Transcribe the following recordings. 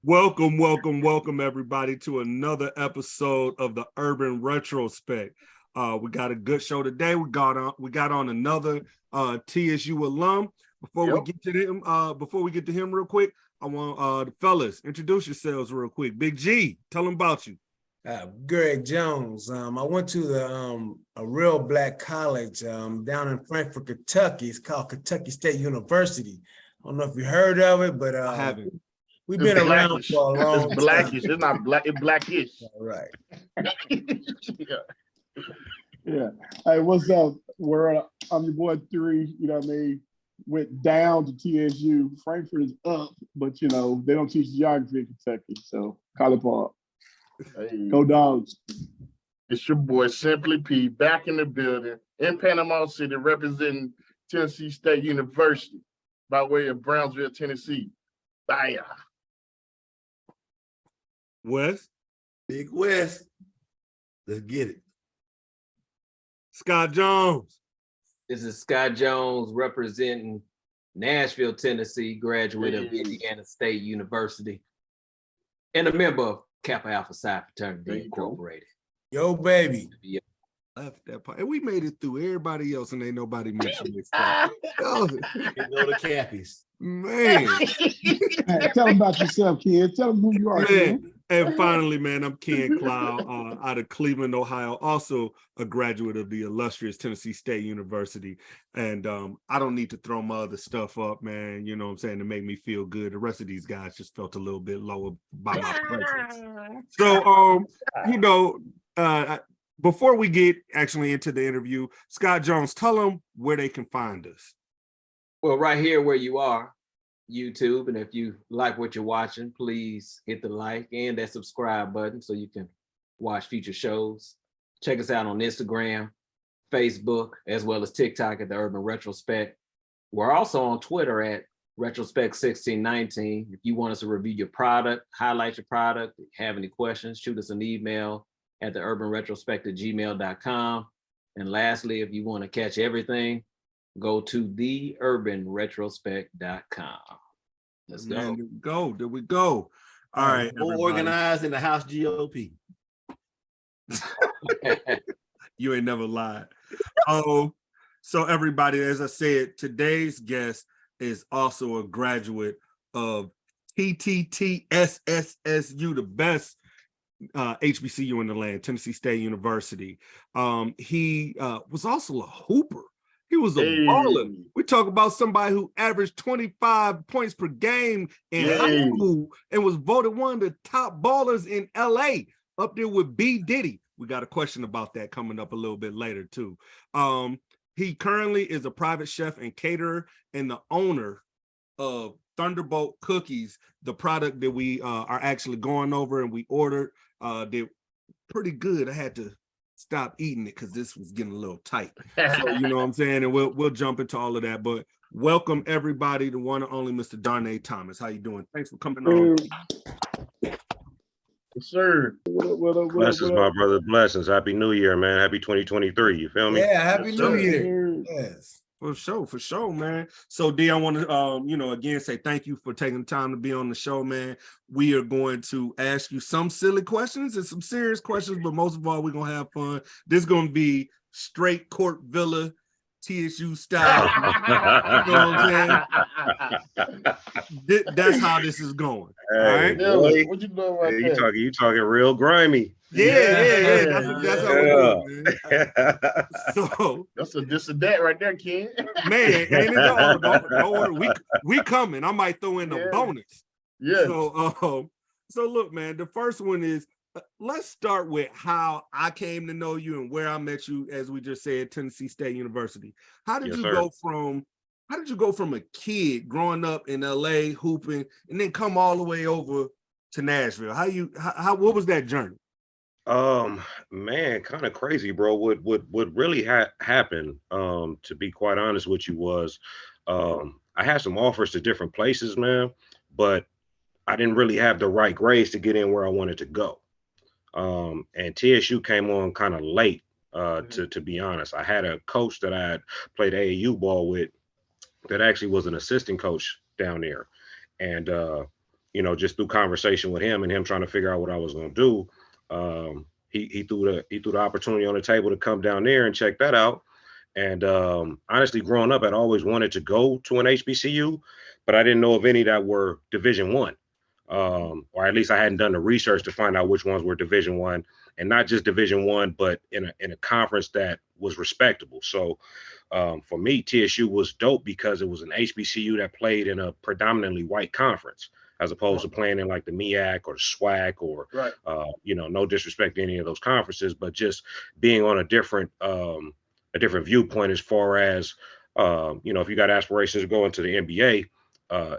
Welcome, everybody, to another episode of the Urban Retrospect. We got a good show today. We got on another TSU alum. Before we Yep. get to him, real quick, I want the fellas introduce yourselves real quick. Big G, tell them about you. Greg Jones. I went to a real black college down in Frankfort, Kentucky. It's called Kentucky State University. I don't know if you heard of it, but I haven't. we've been around for a long It's blackish. It's not black. It's blackish. All right. Yeah. Hey, what's up? I'm your boy 3, you know what I mean? Went down to TSU. Frankfurt is up, but they don't teach geography in Kentucky. So College Park. Hey, Go Dogs. it's your boy Simply P back in the building in Panama City, representing Tennessee State University by way of Brownsville, Tennessee. Bye. Wes, Big West. Let's get it. Scott Jones. This is Scott Jones representing Nashville, Tennessee, graduate of Hey. Indiana State University, and a member of Kappa Alpha Psi There Fraternity you go. Incorporated. Yo, baby. Left that part. And we made it through everybody else, and ain't nobody mentioned this stuff. Oh, You know the Cappies. man. Hey, tell them about yourself, kid. Tell them who you are, kid. Man. And finally, man, I'm Ken Cloud out of Cleveland, Ohio, also a graduate of the illustrious Tennessee State University. And I don't need to throw my other stuff up, man, you know what I'm saying, to make me feel good. The rest of these guys just felt a little bit lower by my presence. So, before we get actually into the interview, Scott Jones, tell them where they can find us. Well, right here where you are, YouTube, and if you like what you're watching, please hit the like and that subscribe button so you can watch future shows. Check us out on Instagram, Facebook, as well as TikTok at the Urban Retrospect. We're also on Twitter at Retrospect1619. If you want us to review your product, highlight your product, have any questions, shoot us an email at theurbanretrospect@gmail.com. And lastly, if you want to catch everything, go to theurbanretrospect.com. Let's go. Man, there we go. All right. More everybody. organized in the House GOP. You ain't never lied. So everybody, as I said, today's guest is also a graduate of TTTSSSU, the best HBCU in the land, Tennessee State University. He was also a hooper. He was a baller. We talk about somebody who averaged 25 points per game in high school and was voted one of the top ballers in LA, up there with B. Diddy. We got a question about that coming up a little bit later too. He currently is a private chef and caterer and the owner of Thunderbolt Cookies, the product that we are actually going over and we ordered. They're pretty good. I had to stop eating it because this was getting a little tight. So you know what I'm saying? And we'll jump into all of that. But welcome everybody to one and only Mr. Darnai Thomas. How you doing? Thanks for coming on. Yes, sir. Blessings, my brother. Blessings. Happy New Year, man. Happy 2023. You feel me? Yeah, Happy Yes, New sir. Year. Yes. For sure, man. So D, I want to again say thank you for taking the time to be on the show, man. We are going to ask you some silly questions and some serious questions, but most of all, we're gonna have fun. This is gonna be straight Court Villa TSU style. You know what I'm saying? That's how this is going. Hey, All right. boy. What you doing right Yeah, there? you talking real grimy. Yeah. That's how we do it, man. So That's a this or that right there, Ken. man, ain't it? Don't worry. We coming. I might throw in a Yeah. bonus. Yes. So look, man, the first one is let's start with how I came to know you and where I met you, as we just said, Tennessee State University. How did Yes, you sir. go from a kid growing up in LA hooping and then come all the way over to Nashville? What was that journey? Man, kind of crazy, bro. What really happened, to be quite honest with you, was I had some offers to different places, man, but I didn't really have the right grades to get in where I wanted to go. And TSU came on kind of late, to be honest. I had a coach that I had played AAU ball with that actually was an assistant coach down there. And you know, just through conversation with him and him trying to figure out what I was going to do, he threw the opportunity on the table to come down there and check that out. And honestly, growing up, I'd always wanted to go to an HBCU, but I didn't know of any that were Division I. Or at least I hadn't done the research to find out which ones were Division I, and not just Division I, but in a conference that was respectable. So for me, TSU was dope because it was an HBCU that played in a predominantly white conference, as opposed to playing in like the MEAC or the SWAC or, you know, no disrespect to any of those conferences, but just being on a different viewpoint as far as, you know, if you got aspirations to go into the NBA,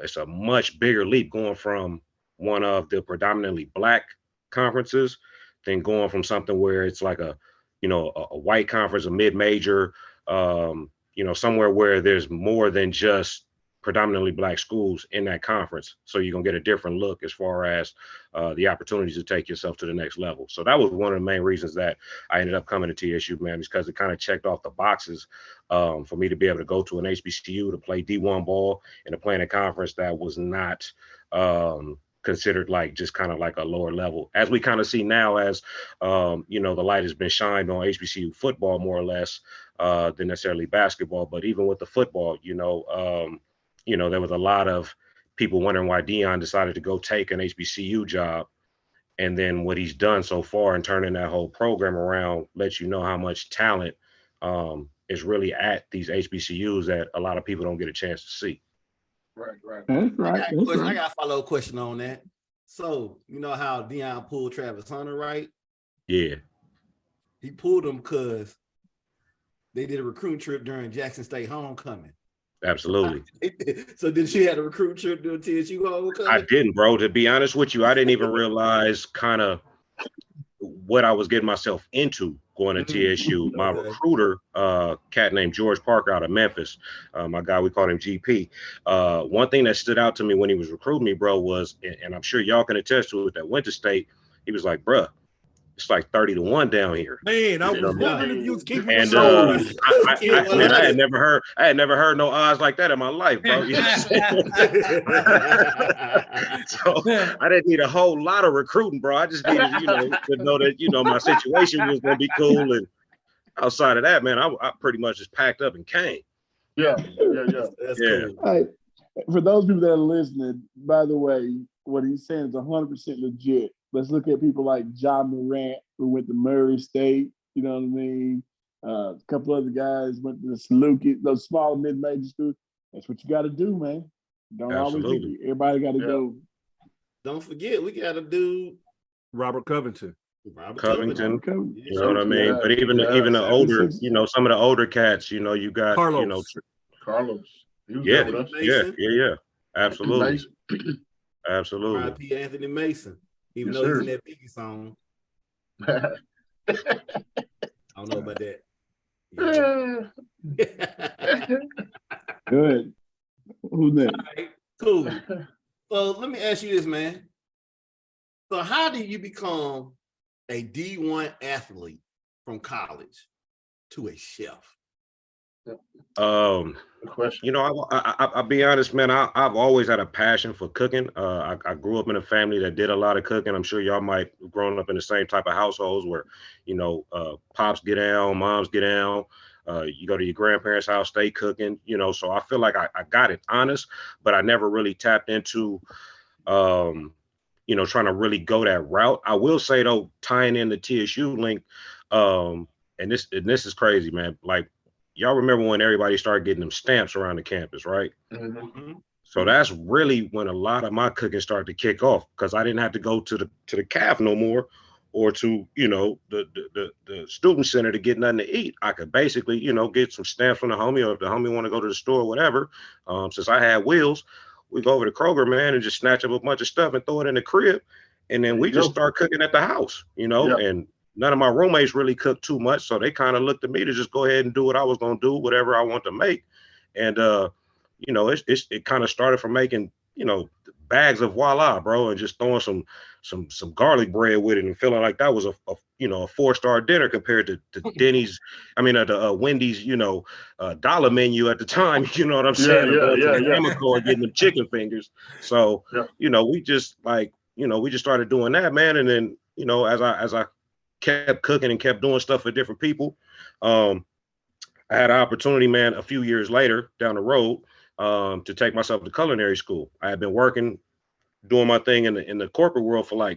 it's a much bigger leap going from one of the predominantly Black conferences than going from something where it's like a, you know, a white conference, a mid-major, you know, somewhere where there's more than just predominantly Black schools in that conference. So you're gonna get a different look as far as the opportunities to take yourself to the next level. So that was one of the main reasons that I ended up coming to TSU, man, because it kind of checked off the boxes for me to be able to go to an HBCU to play D1 ball and to play in a conference that was not considered like just kind of like a lower level, as we kind of see now as you know, the light has been shined on HBCU football more or less than necessarily basketball. But even with the football, you know, there was a lot of people wondering why Deion decided to go take an HBCU job. And then what he's done so far in turning that whole program around lets you know how much talent is really at these HBCUs that a lot of people don't get a chance to see. Right. That's right. I got a follow-up question on that. So, you know how Deion pulled Travis Hunter, right? Yeah. He pulled him because they did a recruiting trip during Jackson State homecoming. Absolutely. So did you have a recruit trip to TSU homecoming? I didn't, bro. To be honest with you, I didn't even realize kind of what I was getting myself into going to TSU. My recruiter, cat named George Parker out of Memphis, my guy, we called him GP. One thing that stood out to me when he was recruiting me, bro, was, and I'm sure y'all can attest to it, that went to state, he was like, bruh, it's like 30-1 down here. Man, I You know was what I mean? wondering if you was keeping And man, I had never heard no odds like that in my life, bro. You know what I'm saying? So I didn't need a whole lot of recruiting, bro. I just needed, you know, to know that, you know, my situation was gonna be cool. And outside of that, man, I pretty much just packed up and came. Yeah. That's cool. All right. For those people that are listening, by the way, what he's saying is 100% legit. Let's look at people like John Morant, who went to Murray State. You know what I mean? A couple other guys went to the Saluki, those small mid-major schools. That's what you got to do, man. Don't always think everybody got to go. Don't forget, we got a dude, Robert Covington. Covington. Okay. You know what I mean? But even the older, you know, some of the older cats, you know, you got Carlos. You know, Carlos. He was yeah, there with us. yeah. Absolutely. Mason. Absolutely. R.I.P. Anthony Mason, even Yes, though sir. he's in that Biggie song. I don't know about that. Good. Who's next? All right, cool. So let me ask you this, man. So how do you become a D1 athlete from college to a chef? Good question. You know, I'll be honest, man. I've always had a passion for cooking. I grew up in a family that did a lot of cooking. I'm sure y'all might have grown up in the same type of households where, you know, pops get down, moms get down. You go to your grandparents' house, they cooking. You know, so I feel like I got it honest, but I never really tapped into, you know, trying to really go that route. I will say though, tying in the TSU link, and this is crazy, man. Like, y'all remember when everybody started getting them stamps around the campus, right? Mm-hmm. So that's really when a lot of my cooking started to kick off, because I didn't have to go to the CAF no more, or to, you know, the student center to get nothing to eat. I could basically, you know, get some stamps from the homie, or if the homie want to go to the store or whatever. Since I had wheels, we go over to Kroger, man, and just snatch up a bunch of stuff and throw it in the crib, and then we just start cooking at the house, you know. And none of my roommates really cooked too much, so they kind of looked at me to just go ahead and do what I was gonna do, whatever I want to make. And you know, it kind of started from making, you know, bags of voila, bro, and just throwing some garlic bread with it and feeling like that was a a 4-star dinner compared to Denny's. I mean, the Wendy's, dollar menu at the time. You know what I'm saying? Or going to the Amoco and getting them chicken fingers. So, we just we just started doing that, man. And then, as I kept cooking and kept doing stuff for different people, I had an opportunity, man, a few years later down the road, to take myself to culinary school. I had been working, doing my thing in the corporate world for I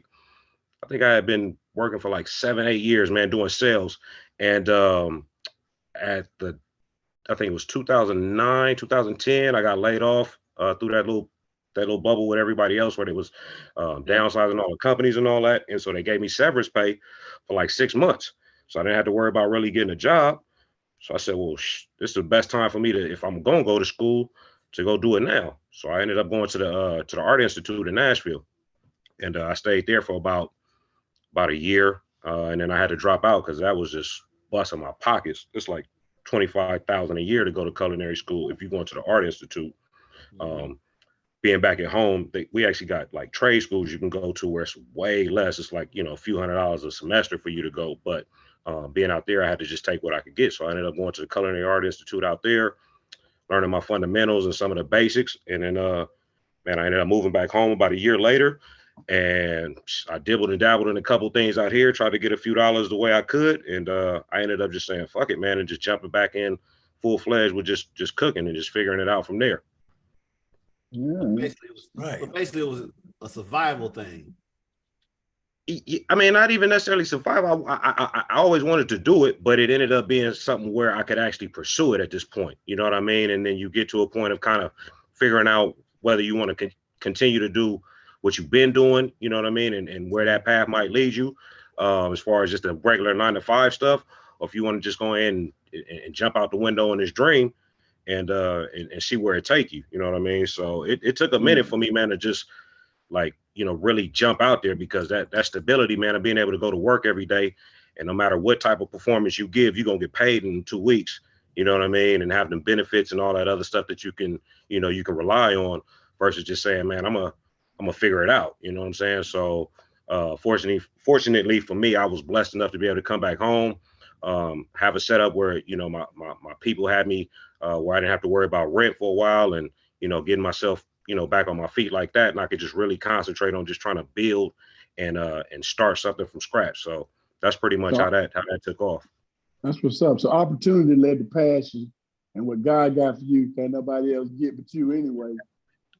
think I had been working for 7-8 years, man, doing sales. And I think it was 2009, 2010, I got laid off through that little bubble with everybody else where they was downsizing all the companies and all that. And so they gave me severance pay for 6 months. So I didn't have to worry about really getting a job. So I said, well, this is the best time for me to, if I'm going to go to school, to go do it now. So I ended up going to the Art Institute in Nashville. And I stayed there for about a year. And then I had to drop out because that was just busting my pockets. It's like $25,000 a year to go to culinary school if you're going to the Art Institute. Being back at home, we actually got trade schools you can go to where it's way less. It's a few $100s a semester for you to go. But being out there, I had to just take what I could get. So I ended up going to the Culinary Art Institute out there, learning my fundamentals and some of the basics. And then, I ended up moving back home about a year later. And I dibbled and dabbled in a couple of things out here, tried to get a few dollars the way I could. And I ended up just saying, fuck it, man, and just jumping back in full-fledged with just cooking and just figuring it out from there. Basically, it was a survival thing. I mean, not even necessarily survival. I always wanted to do it, but it ended up being something where I could actually pursue it at this point. You know what I mean? And then you get to a point of kind of figuring out whether you want to continue to do what you've been doing, you know what I mean? And where that path might lead you, as far as just the regular 9-to-5 stuff, or if you want to just go in and jump out the window in this dream and see where it take you. You know what I mean? So it took a minute for me, man, to just really jump out there, because that stability, man, of being able to go to work every day, and no matter what type of performance you give, you're gonna get paid in 2 weeks. You know what I mean? And have them benefits and all that other stuff that you can rely on, versus just saying, man, I'm gonna figure it out. You know what I'm saying? So fortunately for me, I was blessed enough to be able to come back home, have a setup where my people had me where I didn't have to worry about rent for a while, and getting myself back on my feet like that, and I could just really concentrate on just trying to build and start something from scratch. So that's pretty much how that took off. That's what's up. So opportunity led to passion, and what God got for you can't nobody else get but you anyway.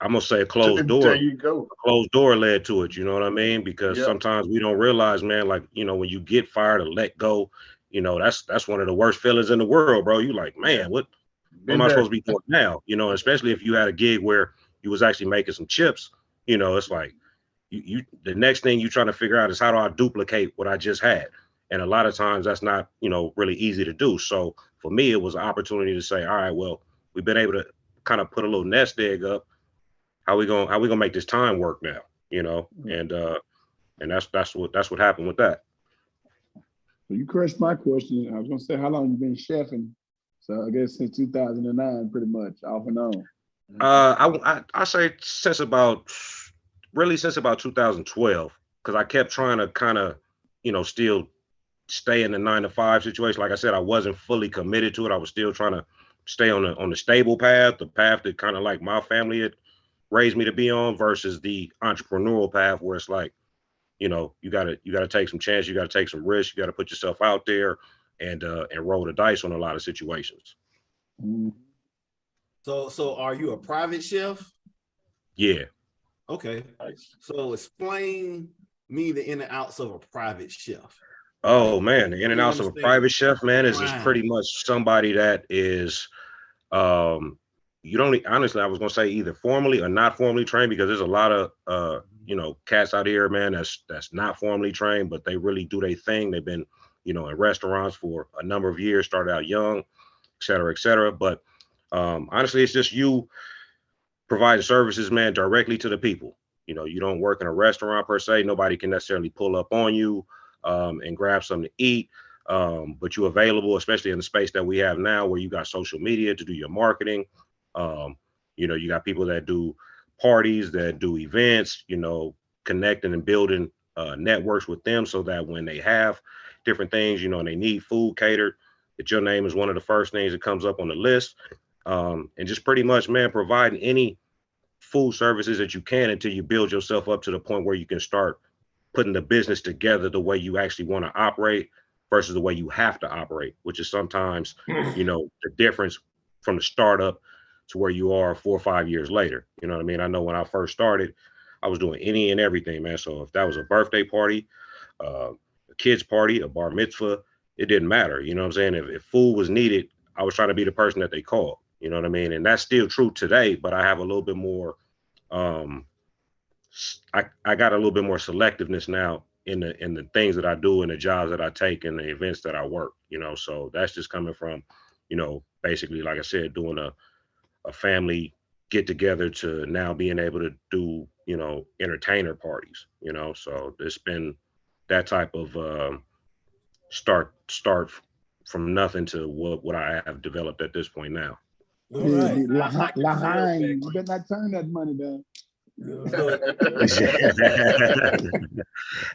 I'm gonna say a closed door. There you go. A closed door led to it. You know what I mean? Because sometimes we don't realize, man, when you get fired or let go, that's one of the worst feelings in the world, bro. You like, man, what am I supposed to be doing now? Especially if you had a gig where you was actually making some chips, it's like you the next thing you trying to figure out is, how do I duplicate what I just had? And a lot of times that's not, really easy to do. So for me, it was an opportunity to say, all right, well, we've been able to kind of put a little nest egg up. How we gonna make this time work now? And that's what happened with that. So you crushed my question. I was gonna say, how long you been chefing? So I guess since 2009, pretty much, off and on. I say since about 2012, because I kept trying to kind of, still stay in the 9-to-5 situation. Like I said, I wasn't fully committed to it. I was still trying to stay on the stable path, the path that kind of like my family had raised me to be on, versus the entrepreneurial path where it's like, you gotta take some chance, you gotta take some risks, you gotta put yourself out there and roll the dice on a lot of situations. So are you a private chef? Yeah. Okay. So explain me the in and outs of a private chef. Oh man, the in and outs of a private chef, man, is pretty much somebody that is you don't honestly, I was gonna say either formally or not formally trained, because there's a lot of cats out here, man, that's not formally trained, but they really do their thing. They've been, in restaurants for a number of years, started out young, et cetera, et cetera. But honestly, it's just you providing services, man, directly to the people. You don't work in a restaurant per se. Nobody can necessarily pull up on you and grab something to eat. But you're available, especially in the space that we have now, where you got social media to do your marketing. You got people that do parties, that do events, connecting and building networks with them, so that when they have, different things, you know, and they need food catered, that your name is one of the first things that comes up on the list. And just pretty much, man, providing any food services that you can until you build yourself up to the point where you can start putting the business together the way you actually want to operate versus the way you have to operate, which is sometimes, you know, the difference from the startup to where you are 4 or 5 years later. You know what I mean? I know when I first started, I was doing any and everything, man. So if that was a birthday party, a kid's party, a bar mitzvah, it didn't matter. You know what I'm saying? If food was needed, I was trying to be the person that they called. You know what I mean? And that's still true today, but I have a little bit more, I got a little bit more selectiveness now in the things that I do and the jobs that I take and the events that I work, you know. So that's just coming from, you know, basically, like I said, doing a family get together to now being able to do, you know, entertainer parties, you know. So it's been that type of start from nothing to what I have developed at this point now. All right. Lahain, you better not turn that money down.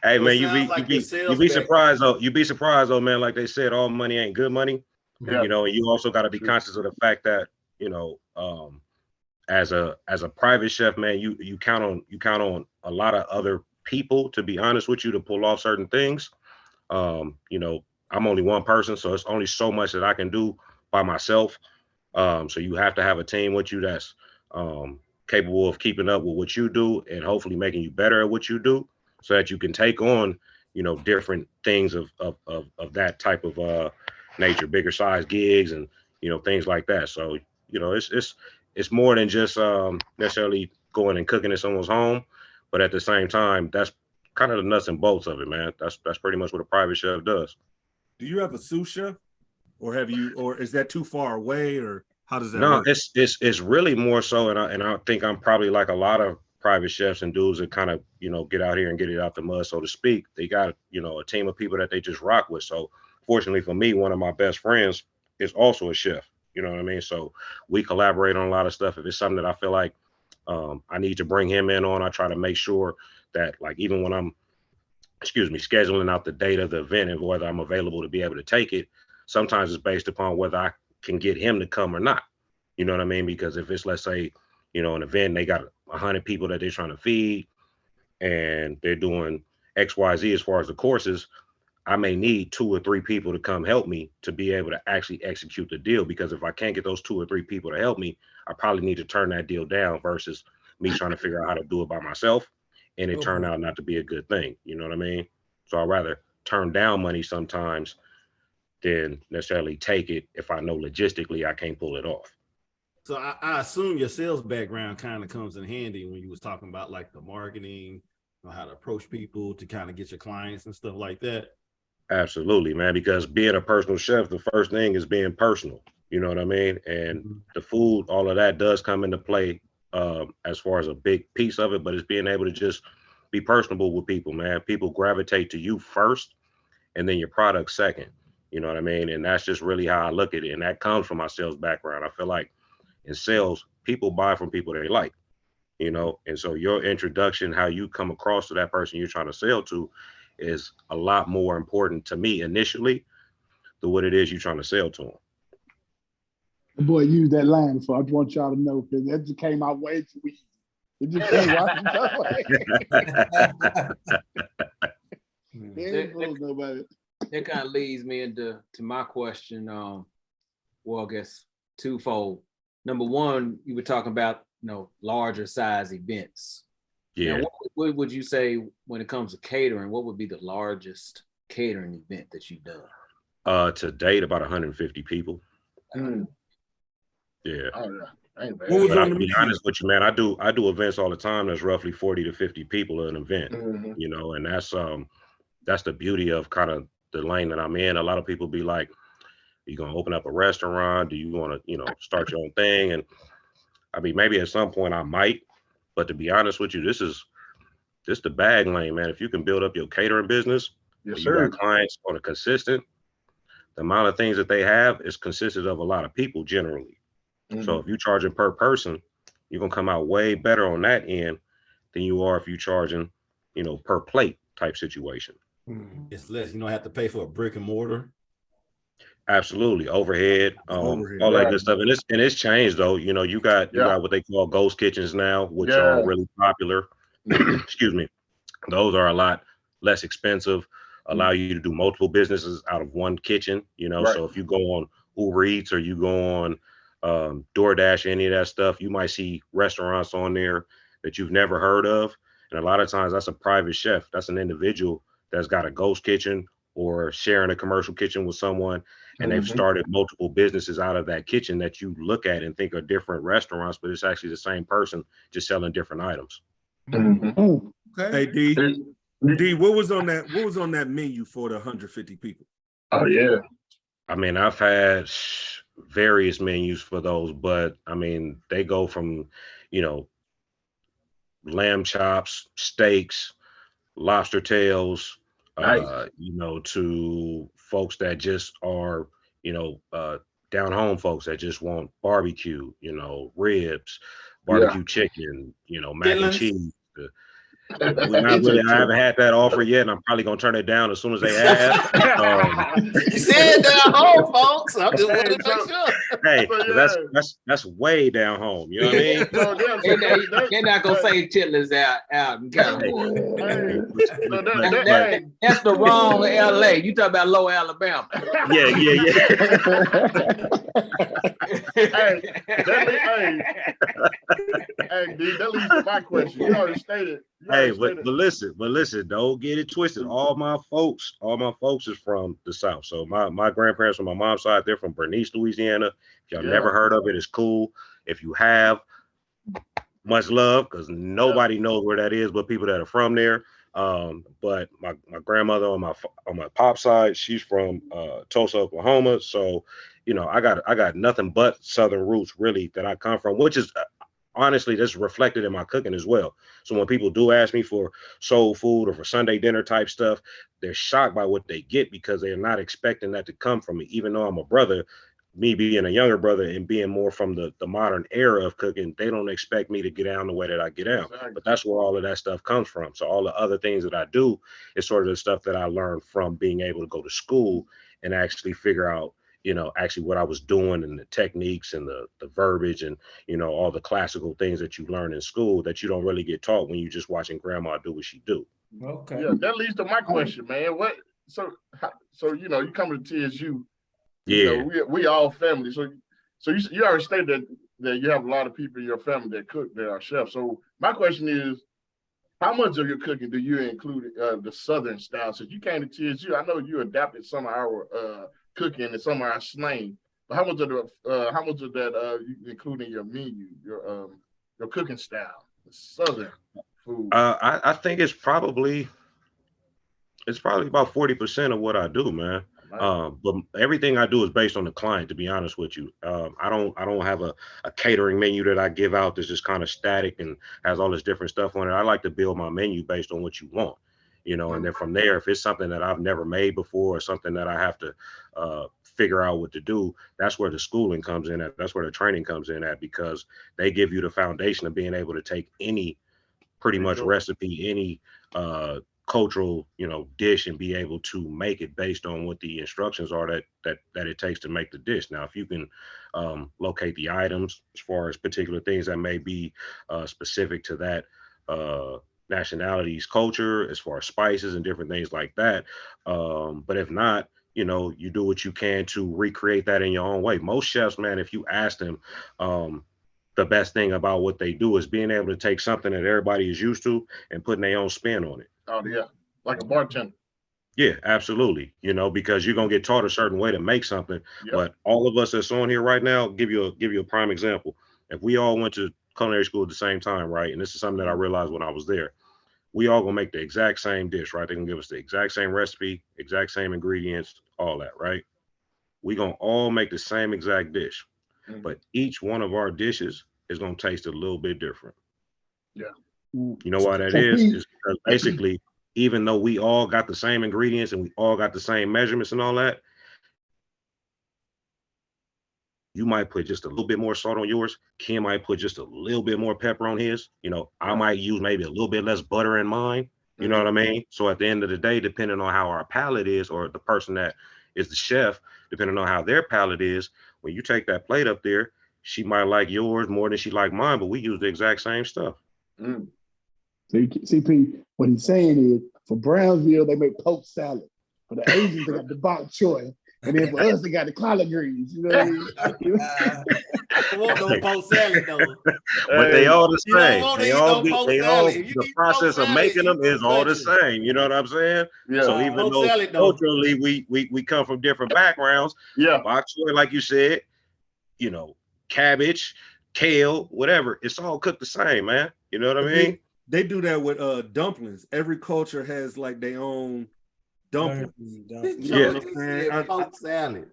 Hey man, you be surprised though. You be surprised though, man. Like they said, all money ain't good money. Yeah. You know, and you also got to be conscious of the fact that, you know, as a private chef, man, you count on a lot of other people, to be honest with you, to pull off certain things. You know, I'm only one person, so it's only so much that I can do by myself. So you have to have a team with you that's capable of keeping up with what you do and hopefully making you better at what you do, so that you can take on, you know, different things of that type of nature, bigger size gigs and, you know, things like that. So, you know, it's more than just necessarily going and cooking in someone's home, but at the same time, that's kind of the nuts and bolts of it, man. That's pretty much what a private chef does. Do you have a sous chef, or is that too far away, or how does that No, work? it's really more so, and I think I'm probably like a lot of private chefs and dudes that kind of, you know, get out here and get it out the mud, so to speak. They got, you know, a team of people that they just rock with. So fortunately for me, one of my best friends is also a chef. You know what I mean? So we collaborate on a lot of stuff. If it's something that I feel like I need to bring him in on, I try to make sure that, like, even when I'm, scheduling out the date of the event and whether I'm available to be able to take it, sometimes it's based upon whether I can get him to come or not. You know what I mean? Because if it's, let's say, you know, an event, they got 100 people that they're trying to feed and they're doing XYZ as far as the courses, I may need 2 or 3 people to come help me to be able to actually execute the deal. Because if I can't get those 2 or 3 people to help me, I probably need to turn that deal down versus me trying to figure out how to do it by myself and it turned out not to be a good thing. You know what I mean? So I'd rather turn down money sometimes than necessarily take it if I know logistically I can't pull it off. So I assume your sales background kind of comes in handy when you was talking about like the marketing, or how to approach people to kind of get your clients and stuff like that. Absolutely, man, because being a personal chef, the first thing is being personal. You know what I mean? And the food, all of that does come into play as far as a big piece of it, but it's being able to just be personable with people, man. People gravitate to you first and then your product second. You know what I mean? And that's just really how I look at it. And that comes from my sales background. I feel like in sales, people buy from people they like, you know? And so your introduction, how you come across to that person you're trying to sell to, is a lot more important to me initially than what it is you're trying to sell to them. The boy used that line, so I just want y'all to know, because that just came out way too easy. It just came out. Nobody. That kind of leads me into my question. Well, I guess twofold. Number one, you were talking about, you know, larger size events. Yeah. Now, what would you say when it comes to catering? What would be the largest catering event that you've done? To date, about 150 people. Yeah. Oh, yeah. What was But on I'll the be menu? honest with you, man. I do events all the time. There's roughly 40 to 50 people at an event, you know, and that's the beauty of kind of the lane that I'm in. A lot of people be like, "Are you gonna open up a restaurant? Do you want to, you know, start your own thing?" And I mean, maybe at some point I might, but to be honest with you, this the bag lane, man. If you can build up your catering business, Yes, you sir. got clients on a consistent, the amount of things that they have is consisted of a lot of people generally. So if you charging per person, you're gonna come out way better on that end than you are if you charging, you know, per plate type situation. It's less. You don't have to pay for a brick and mortar. Absolutely, overhead, Overhead, all that right. good stuff, and it's changed though. You know, you got what they call ghost kitchens now, which are Yeah. really popular. Excuse me, those are a lot less expensive. Allow you to do multiple businesses out of one kitchen. You know, Right. so if you go on Uber Eats or you go on DoorDash, any of that stuff, you might see restaurants on there that you've never heard of, and a lot of times that's a private chef. That's an individual that's got a ghost kitchen or sharing a commercial kitchen with someone, and they've started multiple businesses out of that kitchen that you look at and think are different restaurants, but it's actually the same person just selling different items. Mhm. Hey D, what was on that menu for the 150 people? Oh yeah. I mean, I've had various menus for those, but I mean, they go from, you know, lamb chops, steaks, lobster tails, Nice. you know, to folks that just are, you know, down home folks that just want barbecue, you know, ribs, barbecue chicken, you know, mac and Chitlins? cheese. We're not really, I haven't had that offer yet, and I'm probably gonna turn it down as soon as they ask. You said down home, folks. I'm just wanting to make sure. Hey, So, that's way down home. You know what I mean? They're not gonna say chitlins out in California. That's the wrong LA. You talk about Low Alabama. Yeah. Hey, dude, that leads to my question. You already stated. But listen, don't get it twisted. All my folks is from the South. So my grandparents from my mom's side, they're from Bernice, Louisiana. If y'all never heard of it, it's cool. If you have, much love, because nobody knows where that is but people that are from there. But my grandmother on my pop side, she's from Tulsa, Oklahoma. So, you know, I got nothing but Southern roots really that I come from, which is honestly that's reflected in my cooking as well. So when people do ask me for soul food or for Sunday dinner type stuff, they're shocked by what they get because they're not expecting that to come from me. Even though I'm a brother, me being a younger brother and being more from the modern era of cooking, they don't expect me to get down the way that I get down. Exactly. But that's where all of that stuff comes from. So all the other things that I do is sort of the stuff that I learned from being able to go to school and actually figure out, you know, actually what I was doing and the techniques and the verbiage and, you know, all the classical things that you learn in school that you don't really get taught when you're just watching grandma do what she do. Okay. Yeah, that leads to my question, man. So you know, you come to TSU. You know, we all family. So you already stated that you have a lot of people in your family that cook, that are chefs. So my question is, how much of your cooking do you include the Southern style? So you came to TSU, I know you adapted some of our cooking and some of our slang. But how much of that you include in your menu, your cooking style, the Southern food? I think it's probably about 40% of what I do, man. But everything I do is based on the client, to be honest with you. I don't have a catering menu that I give out that's just kind of static and has all this different stuff on it. I like to build my menu based on what you want, you know, and then from there, if it's something that I've never made before or something that I have to figure out what to do, that's where the schooling comes in at. That's where the training comes in at, because they give you the foundation of being able to take any pretty much recipe, any cultural, you know, dish and be able to make it based on what the instructions are that it takes to make the dish. Now, if you can locate the items as far as particular things that may be specific to that nationality's culture, as far as spices and different things like that. But if not, you know, you do what you can to recreate that in your own way. Most chefs, man, if you ask them, the best thing about what they do is being able to take something that everybody is used to and putting their own spin on it. Oh yeah, like a bartender. Yeah, absolutely. You know, because you're gonna get taught a certain way to make something. Yep. But all of us that's on here right now, give you a prime example. If we all went to culinary school at the same time, right? And this is something that I realized when I was there, we all gonna make the exact same dish, right? They're gonna give us the exact same recipe, exact same ingredients, all that, right? We gonna all make the same exact dish, but each one of our dishes is gonna taste a little bit different. Yeah. You know why that is? Is because basically, even though we all got the same ingredients and we all got the same measurements and all that, you might put just a little bit more salt on yours. Kim might put just a little bit more pepper on his. You know, I might use maybe a little bit less butter in mine. You know what I mean? So at the end of the day, depending on how our palate is, or the person that is the chef, depending on how their palate is, when you take that plate up there, she might like yours more than she like mine, but we use the exact same stuff. Mm. So CP, what he's saying is, for Brownsville, they make poke salad. For the Asians, they got the bok choy. And then for us, they got the collard greens. You know what I mean? I want no post salad though. But they all the You don't same. want to They eat all no be, post they all salad. If you the eat process post of salad, making them you is all the country. same. You know what I'm saying? Yeah. So even Post though salad, though. culturally we come from different backgrounds, Yeah. bok choy, like you said, you know, cabbage, kale, whatever, it's all cooked the same, man. You know what I mean? They do that with dumplings. Every culture has like their own dumplings. You know what I'm saying? Post salad.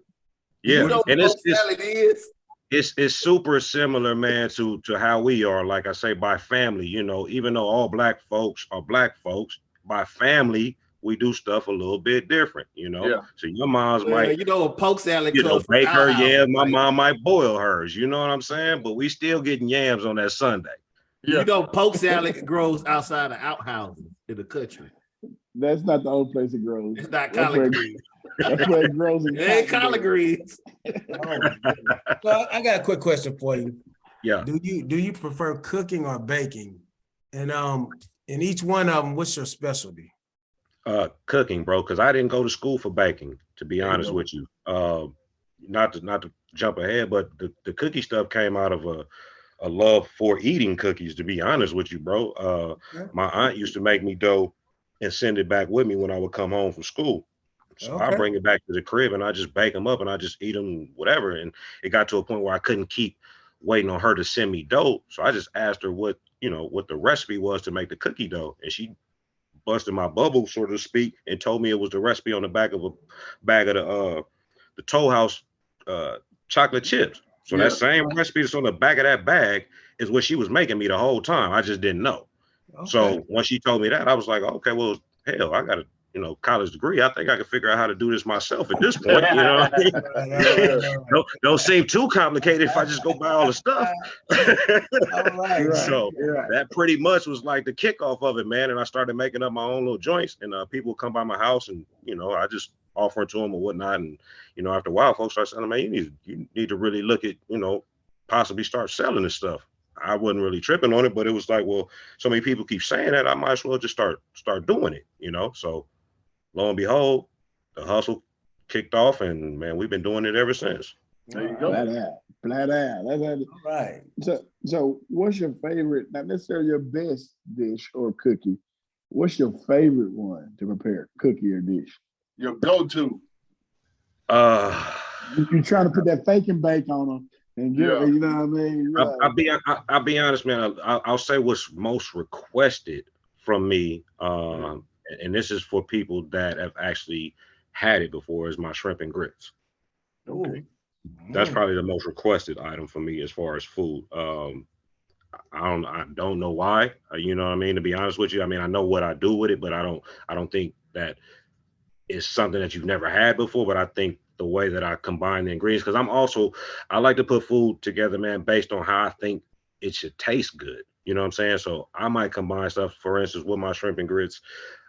Yeah, You know and what post salad is? it's super similar, man, to how we are. Like I say, by family, you know, even though all black folks are black folks, by family we do stuff a little bit different, you know. Yeah. So your mom's Well, might, you know, a poke salad you know, comes from bake her our house, yams. My like, mom might boil hers. You know what I'm saying? But we still getting yams on that Sunday. Yeah. You know, poke salad grows outside of outhouses in the country. That's not the only place it grows. It's not That's collard where, greens. that's where it grows. In It ain't cotton collard beds. greens. So I got a quick question for you. Yeah. Do you prefer cooking or baking? And in each one of them, what's your specialty? Cooking, bro, because I didn't go to school for baking, to be There you honest go. with you. Not to jump ahead, but the cookie stuff came out of a love for eating cookies, to be honest with you, bro. My aunt used to make me dough and send it back with me when I would come home from school. So I Okay. bring it back to the crib and I just bake them up and I just eat them, whatever. And it got to a point where I couldn't keep waiting on her to send me dough. So I just asked her what the recipe was to make the cookie dough. And she busted my bubble, so to speak, and told me it was the recipe on the back of a bag of the Toll House chocolate chips. So Yeah. that same recipe that's on the back of that bag is what she was making me the whole time. I just didn't know. Okay. So when she told me that, I was like, okay, well, hell, I got a college degree. I think I can figure out how to do this myself at this point. You know what I mean? Don't seem too complicated if I just go buy all the stuff. All right. So that pretty much was like the kickoff of it, man. And I started making up my own little joints, and people would come by my house, and I just offer it to them or whatnot. And after a while, folks start saying, man, you need to really look at possibly start selling this stuff. I wasn't really tripping on it, but it was like, well, so many people keep saying that, I might as well just start doing it, So lo and behold, the hustle kicked off, and man, we've been doing it ever since. There you go. Flat out. All right. So what's your favorite, not necessarily your best dish or cookie, what's your favorite one to prepare, cookie or dish? Your go-to. You're trying to put that fake and bake on them. And you know what I mean? I'll be honest, man. I'll say what's most requested from me, and this is for people that have actually had it before, is my shrimp and grits. Okay. That's probably the most requested item for me as far as food. I don't know why. You know what I mean? To be honest with you, I mean, I know what I do with it, but I don't think that it's something that you've never had before. But I think the way that I combine the ingredients, because I like to put food together, man, based on how I think it should taste good. You know what I'm saying? So I might combine stuff, for instance, with my shrimp and grits.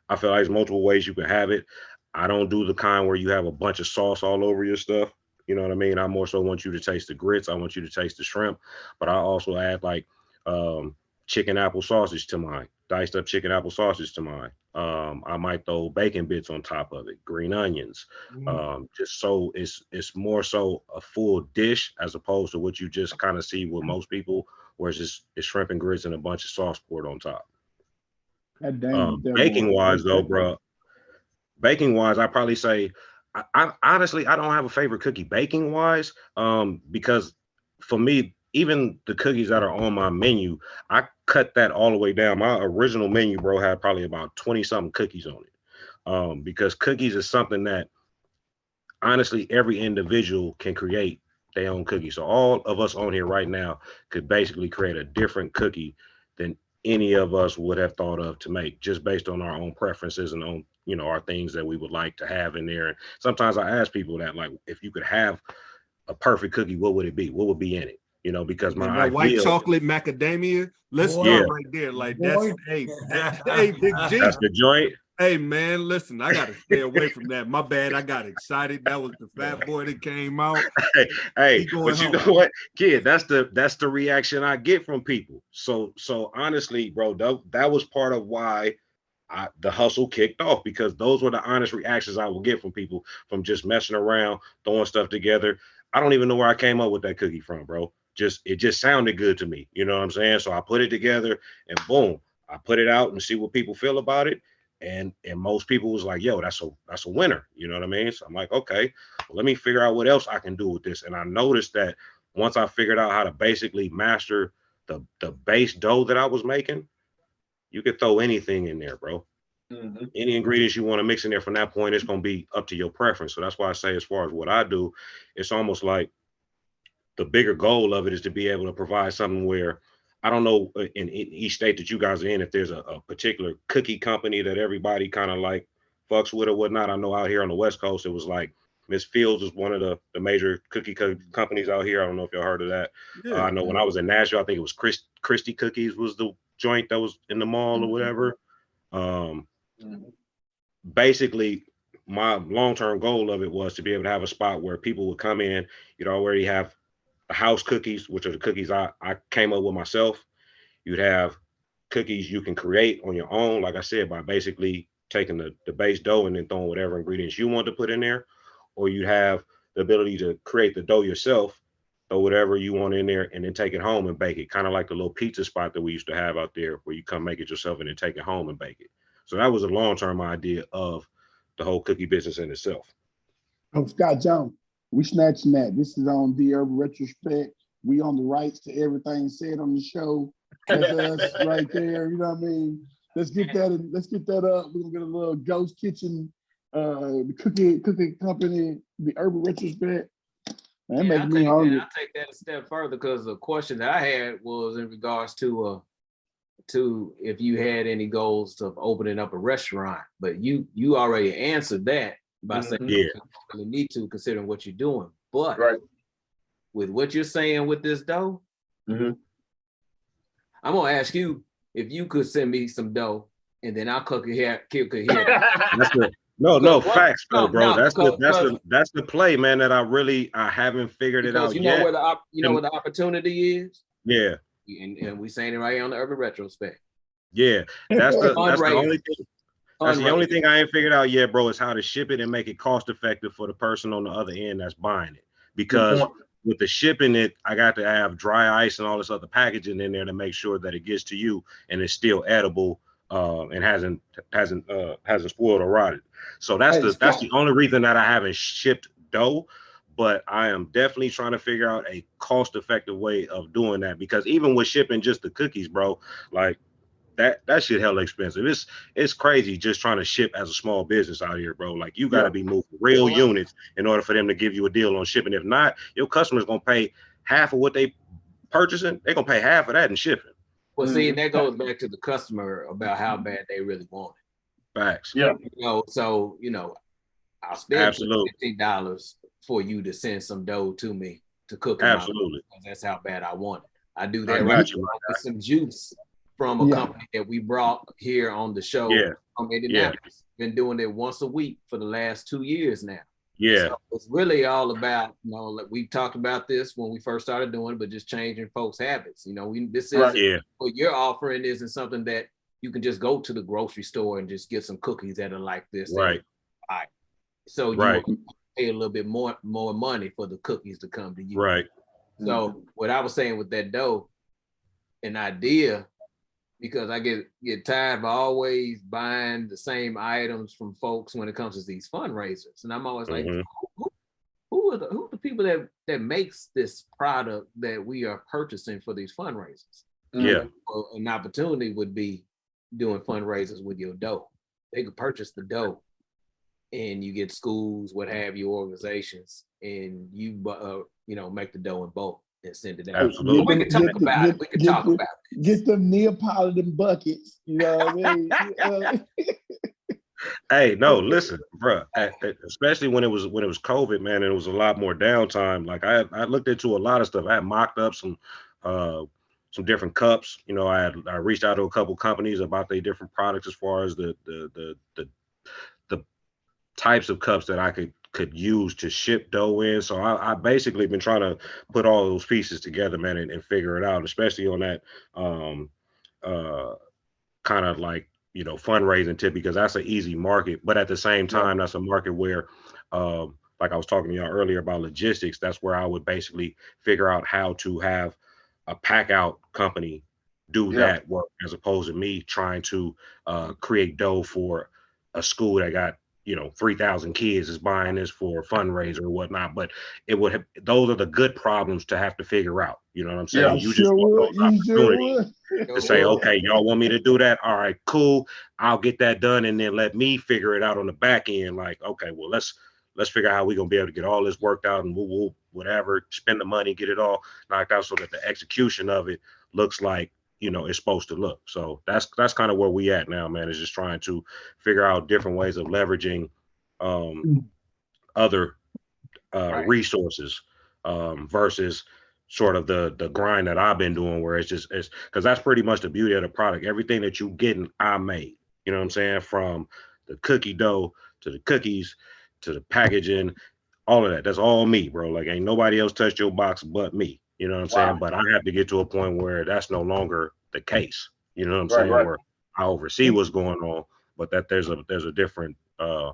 I feel like there's multiple ways you can have it. I don't do the kind where you have a bunch of sauce all over your stuff. You know what I mean? I more so want you to taste the grits. I want you to taste the shrimp, but I also add like chicken apple sausage to mine, diced up chicken apple sausage to mine. I might throw bacon bits on top of it, green onions, just so it's more so a full dish as opposed to what you just kind of see with most people, where it's shrimp and grits and a bunch of sauce poured on top. Baking wise though, bro, I'd probably say, I honestly, I don't have a favorite cookie baking wise, because for me, even the cookies that are on my menu, I cut that all the way down. My original menu, bro, had probably about 20 something cookies on it, because cookies is something that honestly every individual can create their own cookie. So all of us on here right now could basically create a different cookie than any of us would have thought of to make, just based on our own preferences and on our things that we would like to have in there. And sometimes I ask people that, like, if you could have a perfect cookie, what would it be? What would be in it? because my that white idea, chocolate macadamia, let's Boy. start right there. Like Boy. hey, Big G. that's the joint. Hey man, listen, I gotta stay away from that. My bad. I got excited. That was the fat boy that came out. Hey, He going but you home. know what, kid? That's the reaction I get from people. So honestly, bro, that was part of why the hustle kicked off, because those were the honest reactions I would get from people from just messing around, throwing stuff together. I don't even know where I came up with that cookie from, bro. It just sounded good to me. You know what I'm saying? So I put it together and boom, I put it out and see what people feel about it. And most people was like, yo, that's a winner. You know what I mean? So I'm like, okay, well, let me figure out what else I can do with this. And I noticed that once I figured out how to basically master the base dough that I was making, you could throw anything in there, bro. Mm-hmm. Any ingredients you want to mix in there from that point, it's going to be up to your preference. So that's why I say, as far as what I do, it's almost like the bigger goal of it is to be able to provide something where, I don't know in each state that you guys are in, if there's a particular cookie company that everybody kind of like fucks with or whatnot. I know out here on the West Coast, it was like Miss Fields is one of the major cookie companies out here. I don't know if y'all heard of that. Yeah. I know when I was in Nashville, I think it was Christie Cookies was the joint that was in the mall or whatever. Basically, my long-term goal of it was to be able to have a spot where people would come in, you'd already have the house cookies, which are the cookies I came up with myself. You'd have cookies you can create on your own, like I said, by basically taking the base dough and then throwing whatever ingredients you want to put in there. Or you'd have the ability to create the dough yourself, throw whatever you want in there, and then take it home and bake it. Kind of like the little pizza spot that we used to have out there where you come make it yourself and then take it home and bake it. So that was a long-term idea of the whole cookie business in itself. Scott Jones, we snatching that. This is on The Urban Retrospect. We on the rights to everything said on the show. That's us right there. You know what I mean? Let's get that up. We're gonna get a little ghost kitchen, the cookie company, The Urban Retrospect. Man, I'll me hungry. take that a step further, because the question that I had was in regards to if you had any goals of opening up a restaurant, but you already answered that by saying you really need to, considering what you're doing. But with what you're saying with this dough, I'm gonna ask you if you could send me some dough, and then I'll cook it here. No, facts, though, bro. That's the play, man. That I haven't figured it out yet. Where the opportunity is. Yeah. And we saying it right here on the Urban Retrospect. Yeah, that's the only thing. That's the only thing I ain't figured out yet, bro, is how to ship it and make it cost effective for the person on the other end that's buying it. Because with the shipping I got to have dry ice and all this other packaging in there to make sure that it gets to you and it's still edible and hasn't spoiled or rotted. So that's the only reason that I haven't shipped dough. But I am definitely trying to figure out a cost-effective way of doing that, because even with shipping just the cookies, bro, like that shit hella expensive. It's crazy just trying to ship as a small business out here, bro. Like you got to be moving real units in order for them to give you a deal on shipping. If not, your customer's gonna pay half of what they purchasing. They're gonna pay half of that in shipping. Well, see, that goes back to the customer about how bad they really want it. Facts. Yeah. So I'll spend $15 for you to send some dough to me to cook. Absolutely. That's how bad I want it. I do that with some juice from a company that we brought here on the show from Indianapolis. Been doing it once a week for the last 2 years now. Yeah. So it's really all about, like we talked about this when we first started doing it, but just changing folks' habits. What you're offering isn't something that you can just go to the grocery store and just get some cookies that are like this. Right. So you pay a little bit more money for the cookies to come to you. Right. So what I was saying with that dough, an idea, because I get tired of always buying the same items from folks when it comes to these fundraisers. And I'm always like, who are the people that makes this product that we are purchasing for these fundraisers? Yeah. Well, an opportunity would be doing fundraisers with your dough. They could purchase the dough, and you get schools, what have you, organizations, and you make the dough in bulk and send it out. Absolutely. We can talk about it. We can talk about it. Get them Neapolitan buckets. You know what I mean? Hey, no, listen, bro. Especially when it was COVID, man, and it was a lot more downtime. Like I looked into a lot of stuff. I had mocked up some different cups. You know, I reached out to a couple companies about their different products as far as the types of cups that I could use to ship dough in. So I basically been trying to put all those pieces together, man, and figure it out, especially on that uh kind of like, you know, fundraising tip, because that's an easy market. But at the same time, that's a market where like I was talking to y'all earlier about logistics, that's where I would basically figure out how to have a pack out company do that work, as opposed to me trying to create dough for a school that got, you know, 3,000 kids is buying this for a fundraiser or whatnot. But it would have, those are the good problems to have to figure out. You know what I'm saying? I You just sure want would. those You sure opportunities would. to say, okay, y'all want me to do that? All right, cool. I'll get that done, and then let me figure it out on the back end. Like, okay, well, let's figure out how we're gonna be able to get all this worked out and we'll whatever, spend the money, get it all knocked out so that the execution of it looks like, you know, it's supposed to look. So that's kind of where we at now, man, is just trying to figure out different ways of leveraging other resources versus sort of the grind that I've been doing, where it's because that's pretty much the beauty of the product. Everything that you getting, I made. You know what I'm saying? From the cookie dough to the cookies to the packaging, all of that. That's all me, bro. Like ain't nobody else touched your box but me. You know what I'm saying? But I have to get to a point where that's no longer the case. You know what I'm saying? Where I oversee what's going on, but that there's a different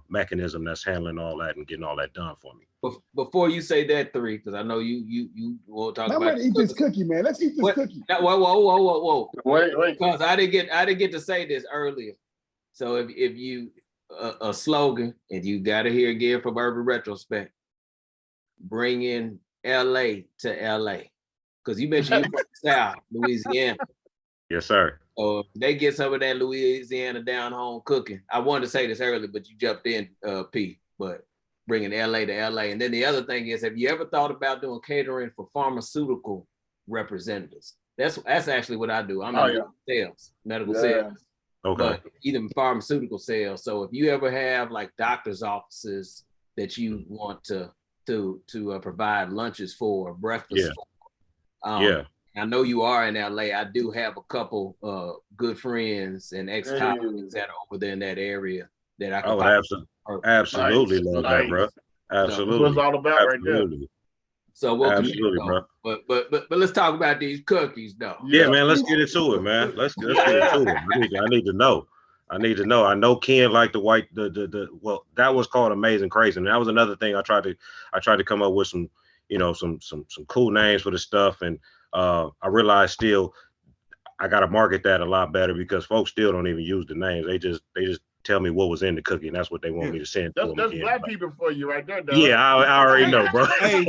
mechanism that's handling all that and getting all that done for me. Before you say that, three, because I know you will talk I'm about. ready to eat this cookie, man. Let's eat this cookie. Whoa! Wait. Because I didn't get to say this earlier. So if you a slogan, and you got to hear again from Urban Retrospect, bring in LA to LA, because you mentioned you from the South, Louisiana. Yes, sir. So they get some of that Louisiana down home cooking. I wanted to say this earlier, but you jumped in, P. But bringing LA to LA. And then the other thing is, have you ever thought about doing catering for pharmaceutical representatives? That's actually what I do. I'm in medical sales. Okay. But even pharmaceutical sales. So if you ever have like doctor's offices that you want to provide lunches for, breakfast for, I know you are in LA. I do have a couple good friends and ex-colleagues that are over there in that area that I could absolutely love that, bro. Absolutely. That's what it's all about right there. So we'll absolutely, bro. But let's talk about these cookies, though. Yeah, man. Let's get into it, man. Let's get into it. I need to know. I know Ken liked the well, that was called Amazing Crazy. And that was another thing I tried to come up with some, you know, some cool names for the stuff. And I realized still I gotta market that a lot better, because folks still don't even use the names. They just tell me what was in the cookie, and that's what they want me to send to them. That's black people for you right there, dog. Yeah, I already know, bro. Hey,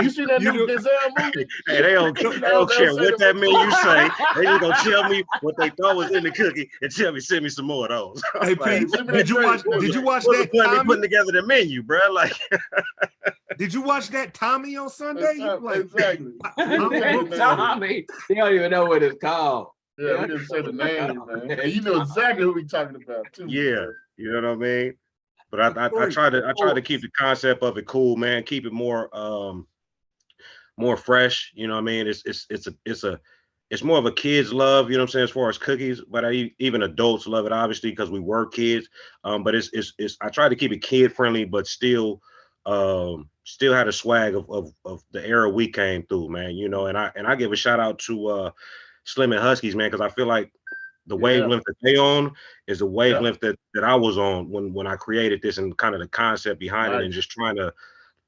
you see that new Denzel movie? Hey, they don't care what that menu say. They just gonna tell me what they thought was in the cookie and send me some more of those. Hey, Pete, did you watch that? Tommy? Putting together the menu, bro. Like, did you watch that Tommy on Sunday? Exactly. Tommy, they don't even know what it's called. Yeah, we didn't say the name, man. And you know exactly who we talking about, too. Yeah, you know what I mean. But I try to keep the concept of it cool, man. Keep it more fresh. You know what I mean? It's more of a kid's love. You know what I'm saying, as far as cookies. But even adults love it, obviously, because we were kids. But it's I try to keep it kid friendly, but still had a swag of the era we came through, man. You know, and I give a shout out to Slim and Huskies, man, because I feel like the wavelength that they on is the wavelength that I was on when I created this, and kind of the concept behind it, and just trying to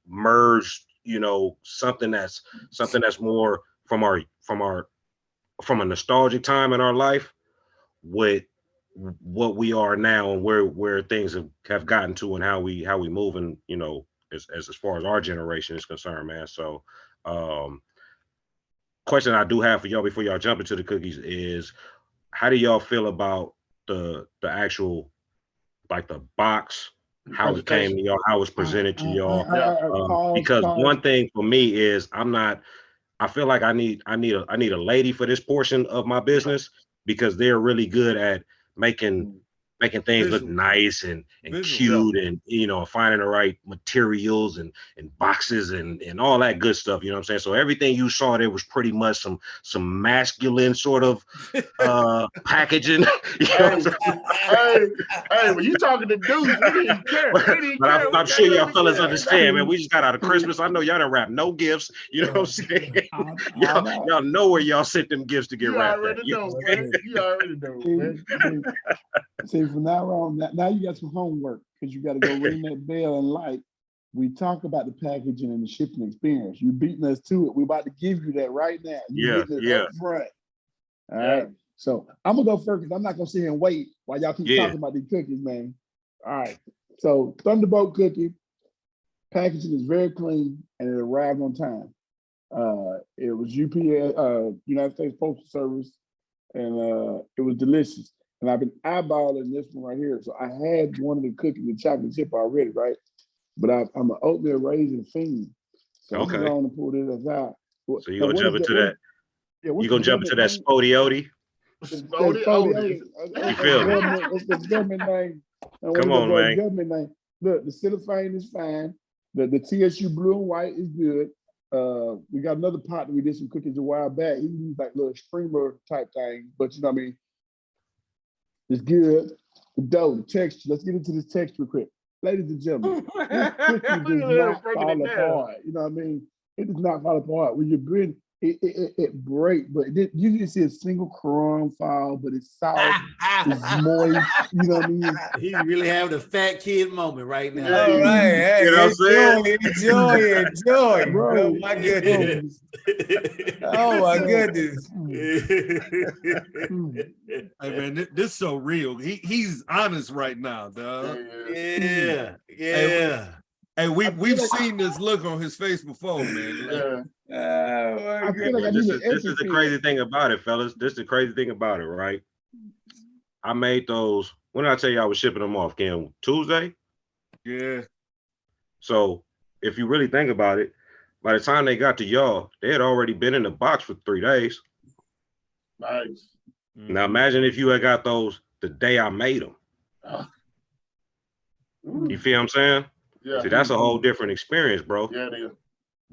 merge, you know, something that's more from a nostalgic time in our life with what we are now and where things have gotten to, and how we move, and you know, as far as our generation is concerned, man. So question I do have for y'all before y'all jump into the cookies is, how do y'all feel about the actual, like, the box, how it came to y'all, how it's presented to y'all? Because one thing for me is I feel like I need a lady for this portion of my business, because they're really good at making making things look Visual. nice and Visual. cute, and finding the right materials and boxes and all that good stuff. You know what I'm saying? So everything you saw there was pretty much some masculine sort of packaging. You know what I'm saying? Hey, when you talking to dudes, we didn't care. We didn't But care. I'm sure y'all fellas understand, man. We just got out of Christmas. I know y'all done wrapped no gifts. You know what I'm saying? Y'all know where y'all sent them gifts to get You wrapped. already know, man. You already know, man. See, from now on, now you got some homework because you got to go ring that bell and light. We talk about the packaging and the shipping experience. You beating us to it. We're about to give you that right now. You getting it up front. All right. So I'm gonna go first because I'm not gonna sit here and wait while y'all keep talking about these cookies, man. All right. So Thunderbolt cookie packaging is very clean and it arrived on time. It was UPS, United States Postal Service, and it was delicious. And I've been eyeballing this one right here. So I had one of the cookies with chocolate chip already, right? But I'm an oatmeal raisin fiend. So I'm going to pull this out. So you're gonna jump into that. You're gonna jump into that spodioti. Spodioti. You feel me? It's the government name. Come on, man. Government name. Look, the cellophane is fine. The TSU blue and white is good. We got another partner. We did some cookies a while back. He used like little streamer type thing, but you know what I mean? It's good. The dough, the texture. Let's get into this texture quick. Ladies and gentlemen, this cookie does not fall apart. You know what I mean? It does not fall apart. When you bring it breaks, but you didn't see a single crumb fall, but it's soft, it's moist. You know what I mean? He really having a fat kid moment right now. All right, hey, You know what I'm saying? enjoy. Bro, Oh my goodness. Oh my goodness. Hey man, this is so real. He's honest right now, dog. Yeah. Hey, we've seen this look on his face before, man. I feel like This is the crazy thing about it, fellas. This is the crazy thing about it, right? I made those. When did I tell you I was shipping them off, Ken? Tuesday? Yeah. So if you really think about it, by the time they got to y'all, they had already been in the box for 3 days. Nice. Now imagine if you had got those the day I made them. You feel what I'm saying? Yeah. See, that's a whole different experience, bro. Yeah, it is.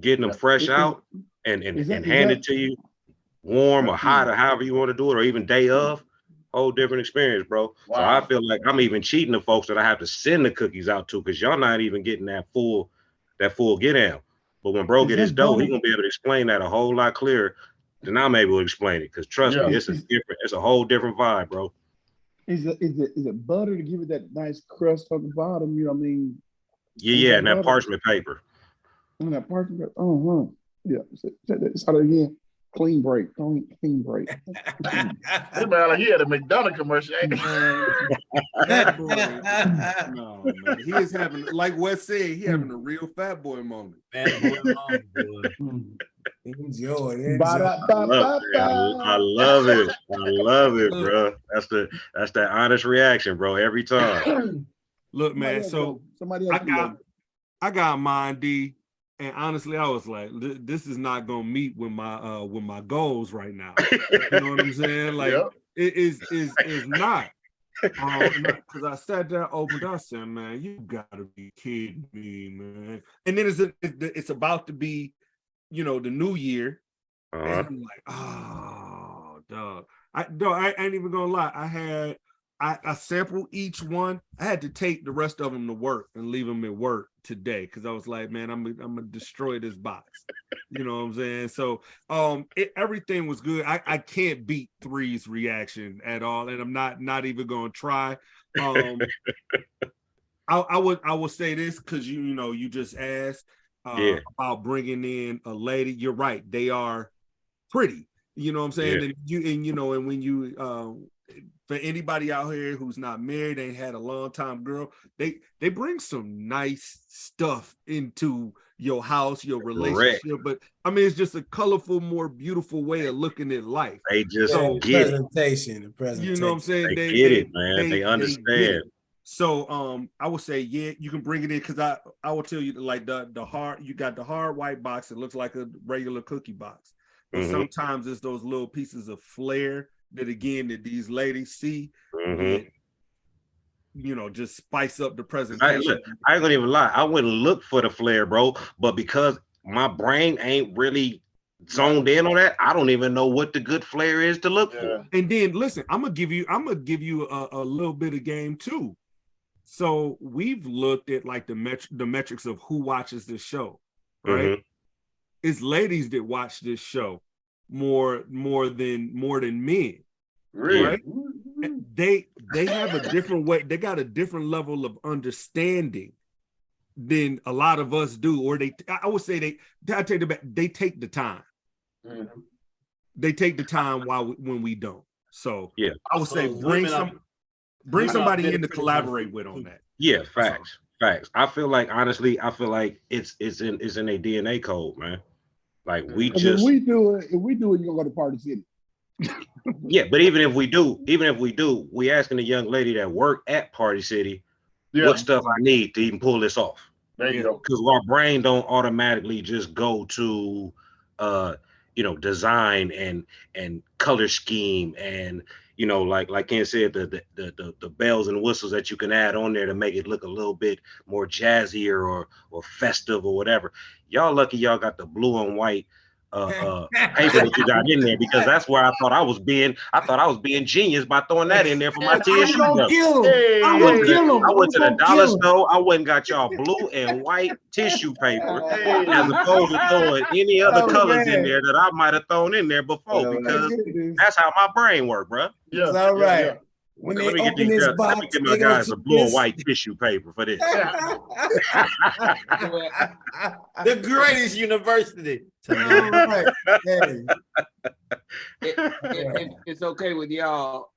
Getting them fresh out and handed to you warm or hot or however you want to do it, or even day of, whole different experience, bro. Wow. So I feel like I'm even cheating the folks that I have to send the cookies out to, because y'all not even getting that full get down. But when bro get his dough, he gonna be able to explain that a whole lot clearer than I'm able to explain it. Because trust me, it's a whole different vibe, bro. Is it butter to give it that nice crust on the bottom? You know what I mean? Yeah, and that parchment paper. And that parchment paper. Yeah. Say that again. Clean break. Clean break. This man like he had a McDonald's commercial. That boy, no, man. He is having, like Wes said, he having a real fat boy moment. Fat boy moment, boy. Enjoy. I love it. I love it, bro. That's that honest reaction, bro. Every time. Look, man. So I got mine, D. And honestly, I was like, this is not gonna meet with my goals right now. You know what I'm saying? Like it is not. Because I sat there, opened up, said, man, you gotta be kidding me, man. And then it's about to be, the new year. And I'm like, oh, dog. I ain't even gonna lie. I sampled each one. I had to take the rest of them to work and leave them at work today because I was like, man, I'm gonna destroy this box. You know what I'm saying? So everything was good. I can't beat Three's reaction at all, and I'm not even gonna try. I would say this because you just asked about bringing in a lady. You're right, they are pretty. You know what I'm saying? And when you for anybody out here who's not married, ain't had a long time girl, they bring some nice stuff into your house, your relationship. Correct. But I mean, it's just a colorful, more beautiful way of looking at life. They just get presentation. You know what I'm saying? They get it, man. They understand. So I would say, you can bring it in because I will tell you, like you got the hard white box. It looks like a regular cookie box. But sometimes it's those little pieces of flair that these ladies see. just spice up the I presentation. ain't gonna even lie. I wouldn't look for the flare, bro. But because my brain ain't really zoned in on that, I don't even know what the good flare is to look for. And then listen, I'm gonna give you a little bit of game too. So we've looked at like the metrics of who watches this show, right? Mm-hmm. It's ladies that watch this show more than men. Really? Right? They have a different way, they got a different level of understanding than a lot of us do, or I would say I take it back, they take the time. Mm-hmm. They take the time when we don't. So yeah, I would say bring somebody in to collaborate with on that. Yeah, facts. I feel like honestly, it's in a DNA code, man. Like we just if we do it, you're gonna go to Party City. yeah, but even if we do, we asking the young lady that work at Party City what stuff I need to even pull this off. There you go. Because our brain don't automatically just go to design and color scheme and like Ken said, the bells and whistles that you can add on there to make it look a little bit more jazzier or festive or whatever. Y'all lucky y'all got the blue and white paper that you got in there, because that's where I thought I was being genius by throwing that in there for my TSU. I went to the dollar store. I went and got y'all blue and white tissue paper as opposed to throwing any other colors in there that I might have thrown in there before, because that's how my brain worked, bro. Yeah, it's all right. Yeah. When let me get my guys a blue and white tissue paper for this. The greatest university. It's okay with y'all.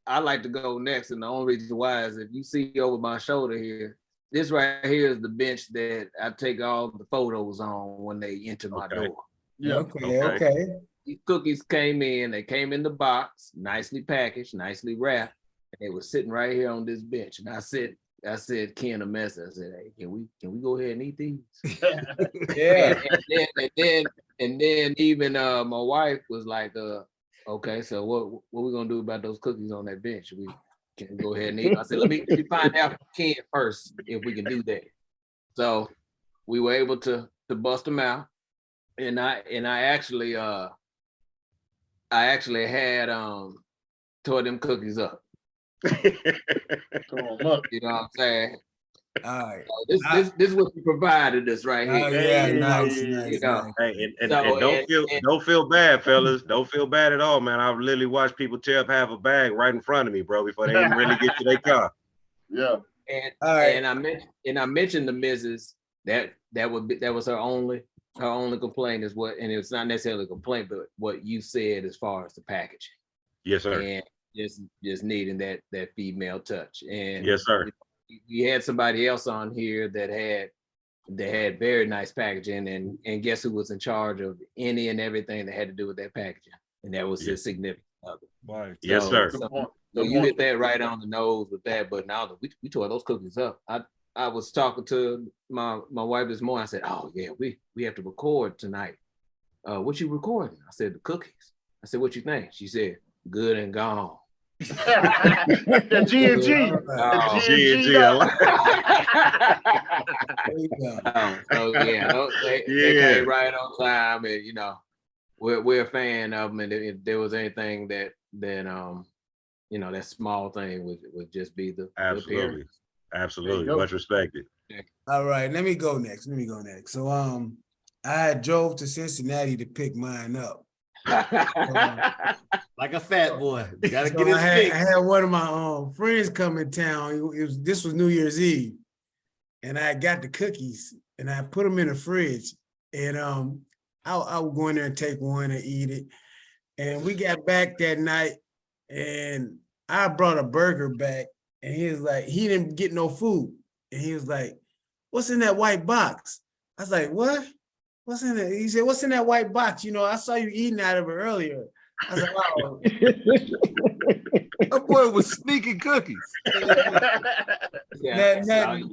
I like to go next, and the only reason why is if you see over my shoulder here, this right here is the bench that I take all the photos on when they enter my door. Yeah. Okay. These cookies came in. They came in the box, nicely packaged, nicely wrapped, and they were sitting right here on this bench. And I said, Ken a message. I said, "Hey, can we go ahead and eat these?" Yeah. And then even my wife was like, "Okay, so what we gonna do about those cookies on that bench? We can go ahead and eat." I said, "Let me find out from Ken first if we can do that." So we were able to bust them out, and I actually had tore them cookies up. You know what I'm saying? All right. So this is what you provided us right here. Yeah, nice. Hey, and don't feel bad, fellas. Don't feel bad at all, man. I've literally watched people tear up half a bag right in front of me, bro, before they even really get to their car. Yeah. And I mentioned the Mrs. that was her only complaint is what, and it's not necessarily a complaint, but what you said as far as the packaging. Yes, sir. And just needing that female touch. And yes, sir. We had somebody else on here that had very nice packaging, and guess who was in charge of any and everything that had to do with that packaging? And that was his significant other. Right. Yes, sir. So you hit that right on the nose with that. But now we tore those cookies up. I was talking to my wife this morning. I said, "Oh yeah, we have to record tonight. What you recording?" I said, "The cookies." I said, "What you think?" She said, "Good and gone." The G&G. So yeah, they came right on time, and we're a fan of them. And if there was anything that that small thing would just be the appearance. Absolutely, much respected. All right, let me go next. So I drove to Cincinnati to pick mine up. Like a fat boy. You gotta So get his fix. I had one of my friends come in town. This was New Year's Eve, and I got the cookies and I put them in the fridge. And I would go in there and take one and eat it. And we got back that night, and I brought a burger back, and he was like, he didn't get no food, and he was like, "What's in that white box?" I was like, "What? What's in it?" He said, "What's in that white box? I saw you eating out of it earlier." I was like, "Oh." That boy was sneaking cookies.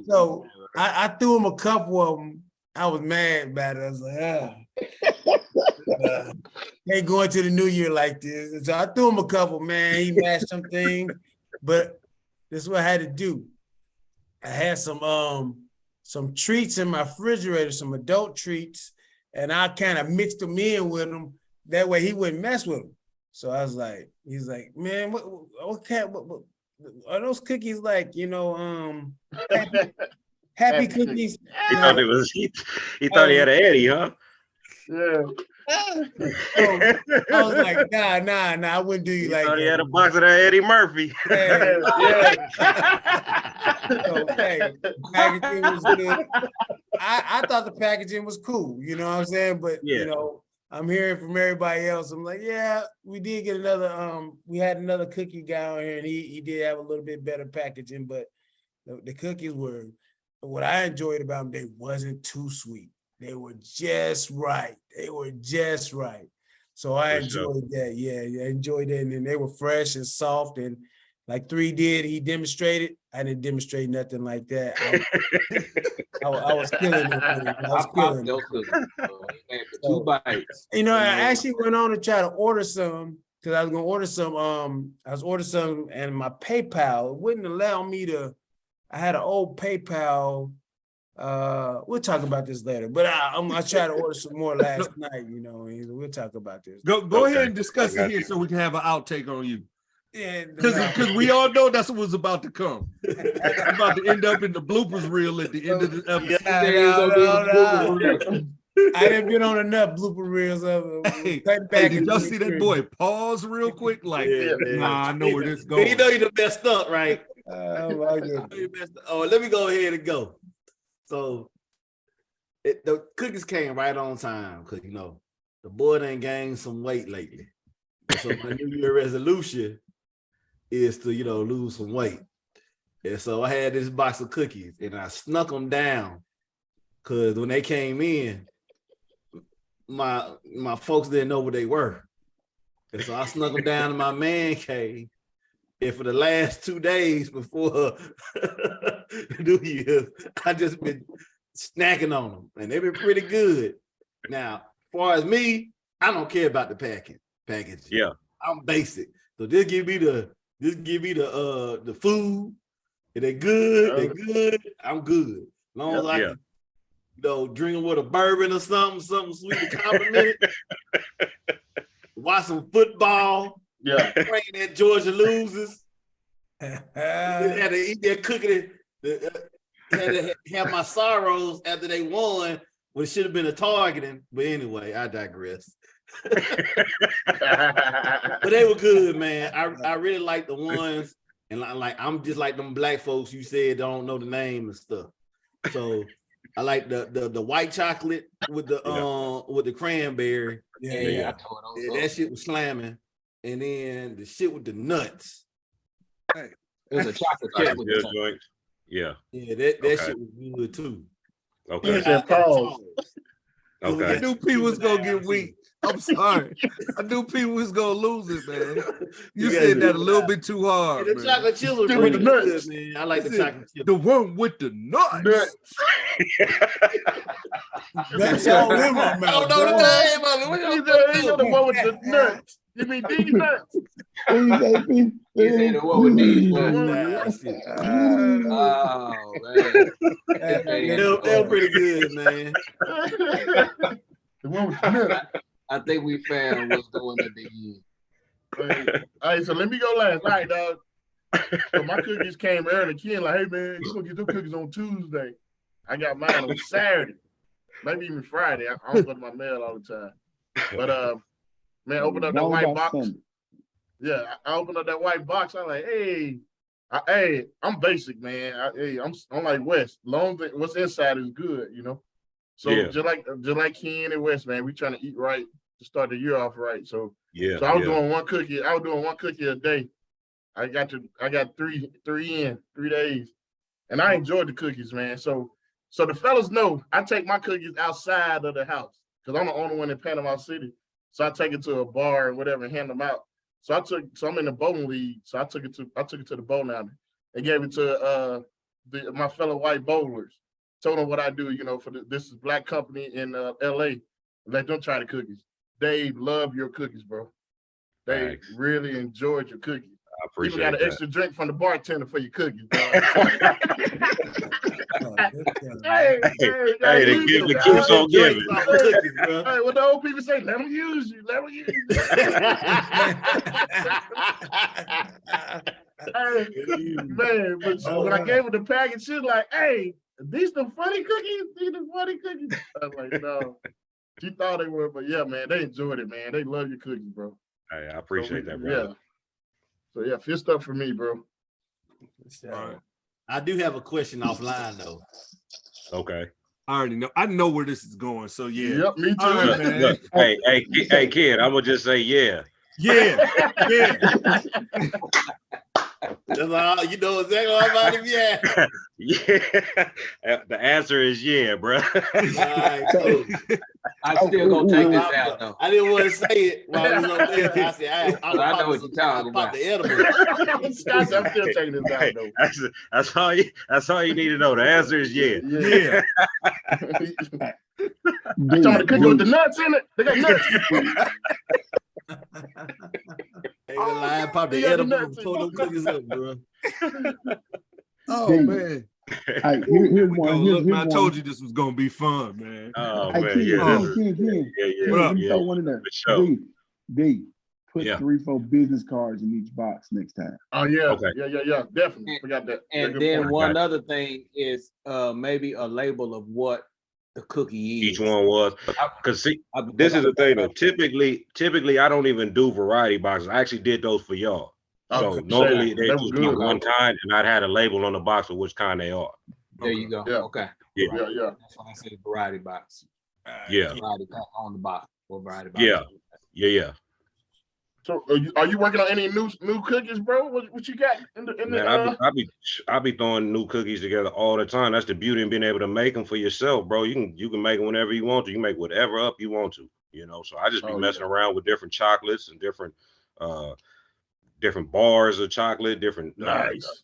So I threw him a couple of them. I was mad about it. I was like, ain't going to the new year like this. And so I threw him a couple, man. He mashed some things. But this is what I had to do. I had some treats in my refrigerator, some adult treats, and I kind of mixed them in with him. That way he wouldn't mess with them. So I was like, he's like, man, what are those cookies like, you know, happy cookies? He thought it was he thought he had an Eddie, huh? Yeah. So I was like, nah, I wouldn't do you like Thought he that. had a box of that Eddie Murphy. Hey, Yeah. so, hey, packaging was good. I thought the packaging was cool, you know what I'm saying? But you know, I'm hearing from everybody else. I'm like, yeah, we did get another, we had another cookie guy on here, and he did have a little bit better packaging, but the cookies were, what I enjoyed about them, they wasn't too sweet. They were just right. They were just right. So I enjoyed that. Yeah, I enjoyed it. And then they were fresh and soft. And like 3 did, he demonstrated. I didn't demonstrate nothing like that. I was killing it. I was killing it. So, 2 bites. You know, I actually went on to try to order some because I was gonna order some. And my PayPal wouldn't allow me to. I had an old PayPal. We'll talk about this later, but I tried to order some more last night, you know, and we'll talk about this. Go ahead and discuss it here so we can have an outtake on you. Yeah, Because we all know that's what was about to come. It's about to end up in the bloopers reel at the end of the episode. I didn't get on enough blooper reels of Hey, did y'all see that boy pause real quick? Like, nah, I know where this goes. You know you done messed up, right? Oh my goodness. Oh, let me go ahead and go. So the cookies came right on time because you know the boy done gained some weight lately. So my New Year resolution is to lose some weight. And so I had this box of cookies and I snuck them down because when they came in, my folks didn't know what they were. And so I snuck them down to my man cave. And for the last 2 days before New Year's, I just been snacking on them, and they've been pretty good. Now, as far as me, I don't care about the package. Yeah, I'm basic. So just give me the food. If they good. I'm good. As long as I can, drink them with a bourbon or something sweet to compliment it. Watch some football. Yeah, praying that Georgia loses. Had to eat that cookie. Had to have my sorrows after they won, when it should have been a targeting. But anyway, I digress. But they were good, man. I really like the ones, and like I'm just like them black folks you said don't know the name and stuff. So I like the white chocolate with the cranberry. Yeah. That shit was slamming. And then the shit with the nuts. It was a chocolate chip with the joint. Yeah. Yeah, that shit was good too. Okay. I knew P was gonna get weak. I'm sorry. I knew P was gonna lose it, man. You said that a little bit too hard. The chocolate chips were pretty good, man. I like the chocolate chips. The one with the nuts. That's all in my mouth. I don't know the name of it. What you know the one with the nuts. You mean these nuts? He said what with these nuts. Oh man. They were pretty good, man. The one with the nuts. I think we found what's going at the end. All right, so let me go last night, dog. So my cookies came early. Ken like, hey man, you gonna get them cookies on Tuesday. I got mine on Saturday, maybe even Friday. I don't go to my mail all the time. But man, open up that white box. Yeah, I opened up that white box. I'm like, hey, I'm basic, man. I'm like West. Long as what's inside is good, you know. So just like Ken and West, man, we trying to eat right to start the year off right. So I was doing one cookie. I was doing one cookie a day. I got three in 3 days, and I enjoyed the cookies, man. So the fellas know I take my cookies outside of the house because I'm the only one in Panama City. So I take it to a bar and whatever and hand them out. So I'm in the bowling league. So I took it to the bowling alley and gave it to my fellow white bowlers. Told them what I do, you know, this is black company in LA. Let them try the cookies. They love your cookies, bro. They really enjoyed your cookies. I Even appreciate got an that. extra drink from the bartender for your cookies. Dog. Oh, good job. Hey, Hey, the use gift it, keeps dog. on giving. Off of cookies, bro. Hey, what the old people say? Let them use you. Let them use you. Hey, man, but when I gave her the package, she was like, "Hey, these the funny cookies? These the funny cookies?" I was like, "No." She thought they were, but yeah, man, they enjoyed it, man. They love your cookies, bro. Hey, I appreciate that, bro. Yeah. So yeah, fist up for me, bro. Right. I do have a question offline though. Okay. I already know. I know where this is going. So yeah. Yep, me too. All right, Look, man. look. Hey, kid, I'm gonna just say yeah. Yeah. Yeah. That's all you know exactly what I'm about to be at. Yeah. The answer is yeah, bro. All right, cool. I'm still gonna take this out though. I didn't want to say it while I was over there. I said, I know what you're talking pop about. the edible. Scott, I'm still taking this out though. That's all you need to know. The answer is yeah. Yeah. I told the cookie with the nuts in it. They got nuts. Ain't gonna lie, pop the They got edible nuts and pull them cookies up, bro. Oh Dave. man. Hey, here's Here we go. one. Look, Here's man, I one. told you this was gonna be fun, man. Oh Hey, man, Ken, yeah. Ken. Yeah. What up? Let me throw one in there. For sure. D, put Yeah. 3-4 business cards in each box next time. Oh yeah. Okay. Yeah. Definitely. Forgot that. And Good then point. one other thing is maybe a label of what the cookie is. Each one was because see, this is the thing though. Typically, I don't even do variety boxes. I actually did those for y'all. So Okay. normally They they were just good, be one though. kind, and I'd had a label on the box of which kind they are. There you go. Yeah. Okay. Yeah. Yeah. That's why I said variety box. Yeah. Variety pack on the box or variety box. Yeah. So are you working on any new cookies, bro? What you got in the Man, I be throwing new cookies together all the time. That's the beauty in being able to make them for yourself, bro. You can make them whenever you want to. You make whatever up you want to, you know. So I just be messing around with different chocolates and different bars of chocolate, different nice.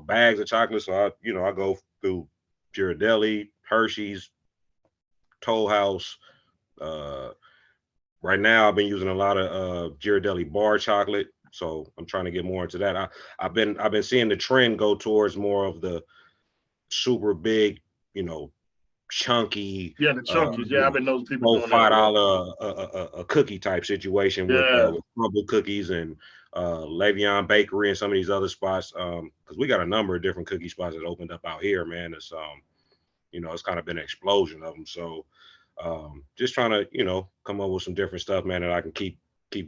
Bags of chocolate. So I go through Ghirardelli, Hershey's, Toll House. Right now I've been using a lot of Ghirardelli bar chocolate. So I'm trying to get more into that. I've been seeing the trend go towards more of the super big, chunky. Yeah, the chunkies. I've been those people doing $5 a cookie type situation with Crumble Cookies and Le'Veon Bakery and some of these other spots. Because we got a number of different cookie spots that opened up out here, man. It's it's kind of been an explosion of them. So just trying to come up with some different stuff, man, that I can keep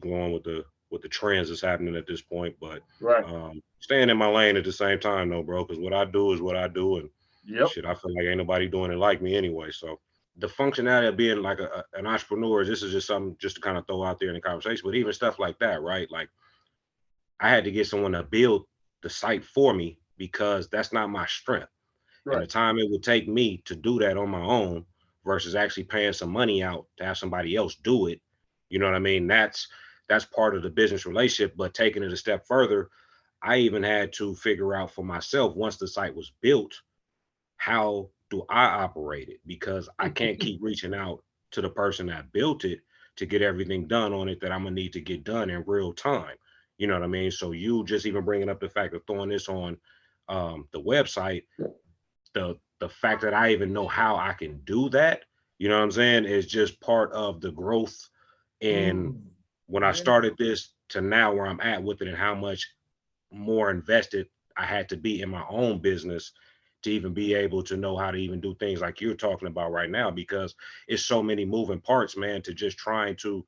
going with the trends that's happening at this point. But staying in my lane at the same time, though, bro. Because what I do is what I do, and shit, I feel like ain't nobody doing it like me anyway. So the functionality of being like an entrepreneur, this is just something just to kind of throw out there in the conversation. But even stuff like that, right? Like I had to get someone to build the site for me because that's not my strength. Right. And the time it would take me to do that on my own versus actually paying some money out to have somebody else do it. You know what I mean? That's part of the business relationship. But taking it a step further, I even had to figure out for myself, once the site was built, how do I operate it? Because I can't keep reaching out to the person that built it to get everything done on it that I'm gonna need to get done in real time. You know what I mean? So you just even bringing up the fact of throwing this on the website, the fact that I even know how I can do that, you know what I'm saying, is just part of the growth. And when I started this to now where I'm at with it and how much more invested I had to be in my own business to even be able to know how to even do things like you're talking about right now, because it's so many moving parts, man, to just trying to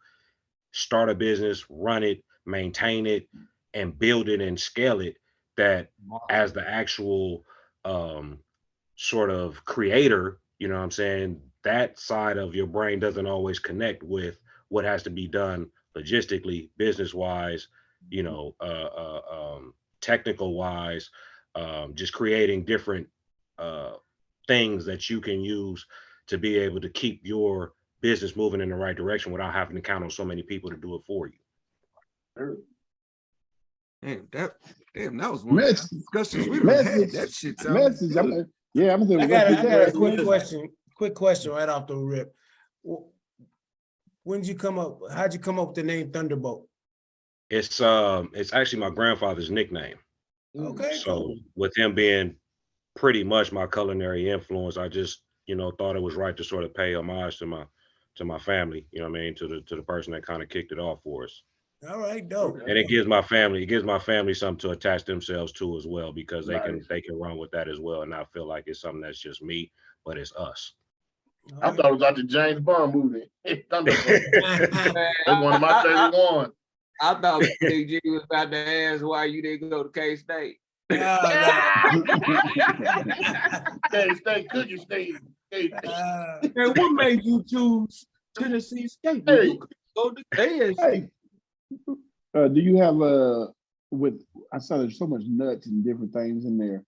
start a business, run it, maintain it, and build it and scale it, that as the actual sort of creator, you know what I'm saying, that side of your brain doesn't always connect with what has to be done logistically, business wise, technical wise, just creating different things that you can use to be able to keep your business moving in the right direction without having to count on so many people to do it for you. Damn, that was one of the discussions we done had. That shit sounds good. I got a quick question right off the rip. When did you come up? How'd you come up with the name Thunderbolt? It's actually my grandfather's nickname. Okay, So cool. with him being pretty much my culinary influence, I just, thought it was right to sort of pay homage to my family, you know what I mean, to the person that kind of kicked it off for us. All right, dope. And it gives my family something to attach themselves to as well, because Nice. they can run with that as well and not feel like it's something that's just me, but it's us. I thought it was like the James Bond movie. Thunderbolt. That's one of my favorite ones. I thought Big G was about to ask why you didn't go to K-State. K-State, Cookie State. And what made you choose Tennessee State? Hey. You could go to KSU. Hey, do you have I saw there's so much nuts and different things in there.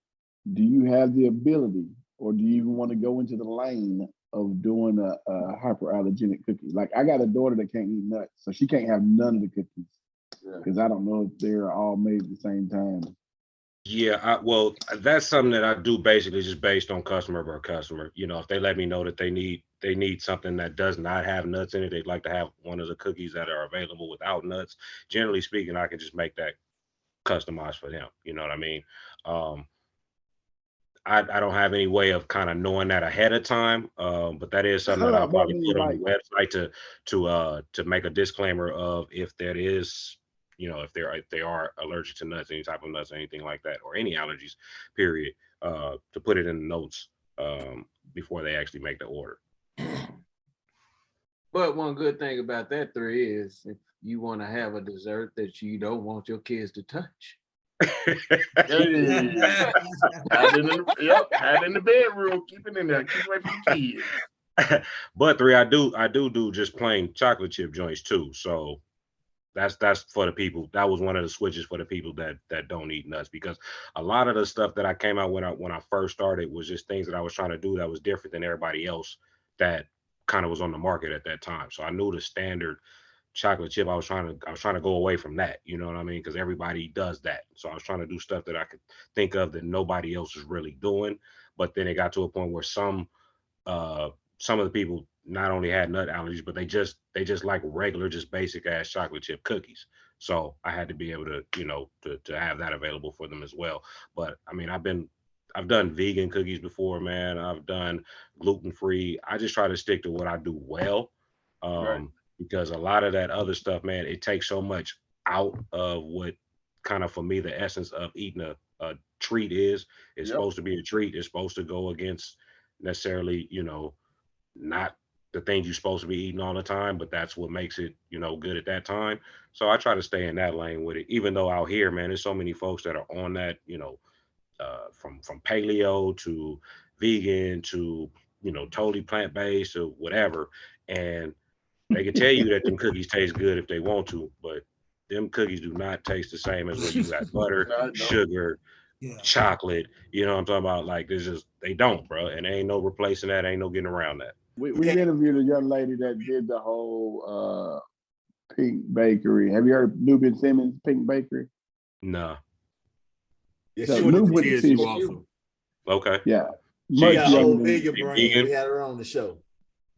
Do you have the ability, or do you even want to go into the lane of doing a hyperallergenic cookie? Like, I got a daughter that can't eat nuts, so she can't have none of the cookies because I don't know if they're all made at the same time. Yeah, well, that's something that I do basically just based on customer by customer. If they let me know that they need something that does not have nuts in it, they'd like to have one of the cookies that are available without nuts. Generally speaking, I can just make that customized for them. You know what I mean? I don't have any way of kind of knowing that ahead of time, but that is something that I'll probably put on the website to make a disclaimer of if that is, if they are allergic to nuts, any type of nuts, anything like that, or any allergies, period, to put it in the notes before they actually make the order. But one good thing about that, 3, is if you want to have a dessert that you don't want your kids to touch. Had it in the bedroom, keep it in there, keep away from the kids. But 3, I do just plain chocolate chip joints too. So that's for the people. That was one of the switches for the people that don't eat nuts, because a lot of the stuff that I came out when I first started was just things that I was trying to do that was different than everybody else that kind of was on the market at that time. So I knew the standard chocolate chip. I was trying to go away from that, you know what I mean? Because everybody does that. So I was trying to do stuff that I could think of that nobody else is really doing. But then it got to a point where some of the people not only had nut allergies, but they just like regular, just basic ass chocolate chip cookies. So I had to be able to, to have that available for them as well. But I mean, I've done vegan cookies before, man. I've done gluten-free. I just try to stick to what I do well. Right. Because a lot of that other stuff, man, it takes so much out of what kind of, for me, the essence of eating a treat is. It's supposed to be a treat. It's supposed to go against necessarily, not the things you're supposed to be eating all the time, but that's what makes it, good at that time. So I try to stay in that lane with it, even though out here, man, there's so many folks that are on that, from paleo to vegan to, totally plant-based or whatever. And they can tell you that them cookies taste good if they want to, but them cookies do not taste the same as when you got butter, sugar, chocolate. You know what I'm talking about? Like, they don't, bro. And there ain't no replacing that. Ain't no getting around that. We interviewed a young lady that did the whole Pink Bakery. Have you heard of Nubian Simmons Pink Bakery? Nah. Yeah, So she went Nub to went to TSU TSU. also. Okay. Yeah. She Much got younger old than- vegan She brain. vegan? We had her on the show.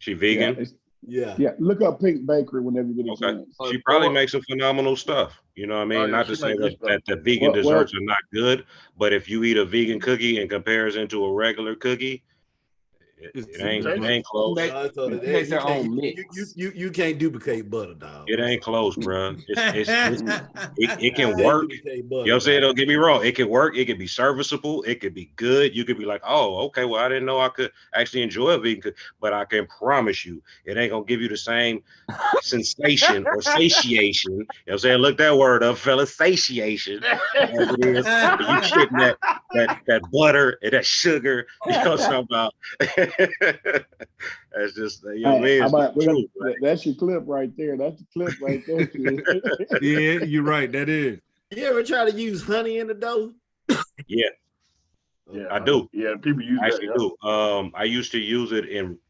She vegan? Yeah. Look up Pink Bakery whenever you get a Okay. chance. She probably makes some phenomenal stuff. You know what I mean? Oh, yeah, Not to she say make good that stuff. the vegan Well- desserts are not good, but if you eat a vegan cookie in comparison to a regular cookie, it ain't close. Make their own mix. You can't duplicate butter, dog. It ain't close, bro. It can Can't work. duplicate butter, You know what I'm saying? dog. Don't get me wrong. It can work. It can be serviceable. It could be good. You could be like, oh, okay, well, I didn't know I could actually enjoy a vegan cookie. But I can promise you, it ain't going to give you the same sensation or satiation. You know what I'm saying? Look that word up, fella. Satiation. As it is. You getting that butter and that sugar. You know what I'm talking about? That's just, you know what I mean? It's the truth, right? That's your clip right there. That's the clip right there, kid. Yeah, you're right. That is. You ever try to use honey in the dough? Yeah, Yeah, I do. Yeah, people use I that. actually do. I used to use it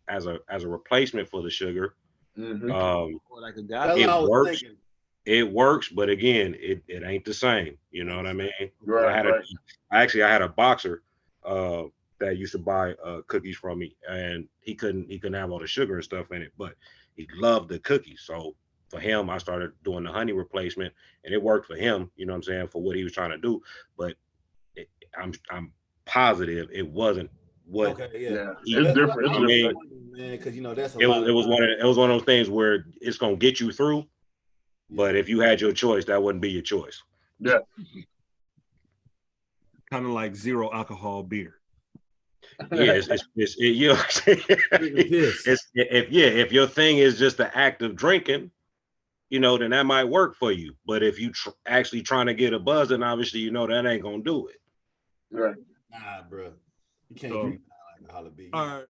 as a replacement for the sugar. Mhm. Like a That's guy. what It I was works. thinking. It works, but again, it ain't the same. You know what I mean? Right, I had a boxer that used to buy cookies from me, and he couldn't have all the sugar and stuff in it, but he loved the cookies. So for him, I started doing the honey replacement, and it worked for him. You know what I'm saying, for what he was trying to do. But I'm positive it wasn't what. Okay, Yeah, yeah. it's different. It's I mean, different. Man, because you know that's a it lot. was one of those things where it's gonna get you through. But if you had your choice, that wouldn't be your choice. Yeah. Kind of like zero alcohol beer. Yeah, you know what I'm saying? If your thing is just the act of drinking, you know, then that might work for you. But if you actually trying to get a buzz, then obviously you know that ain't gonna do it. Right. Nah, bro, you can't So, drink alcoholic beer. all right.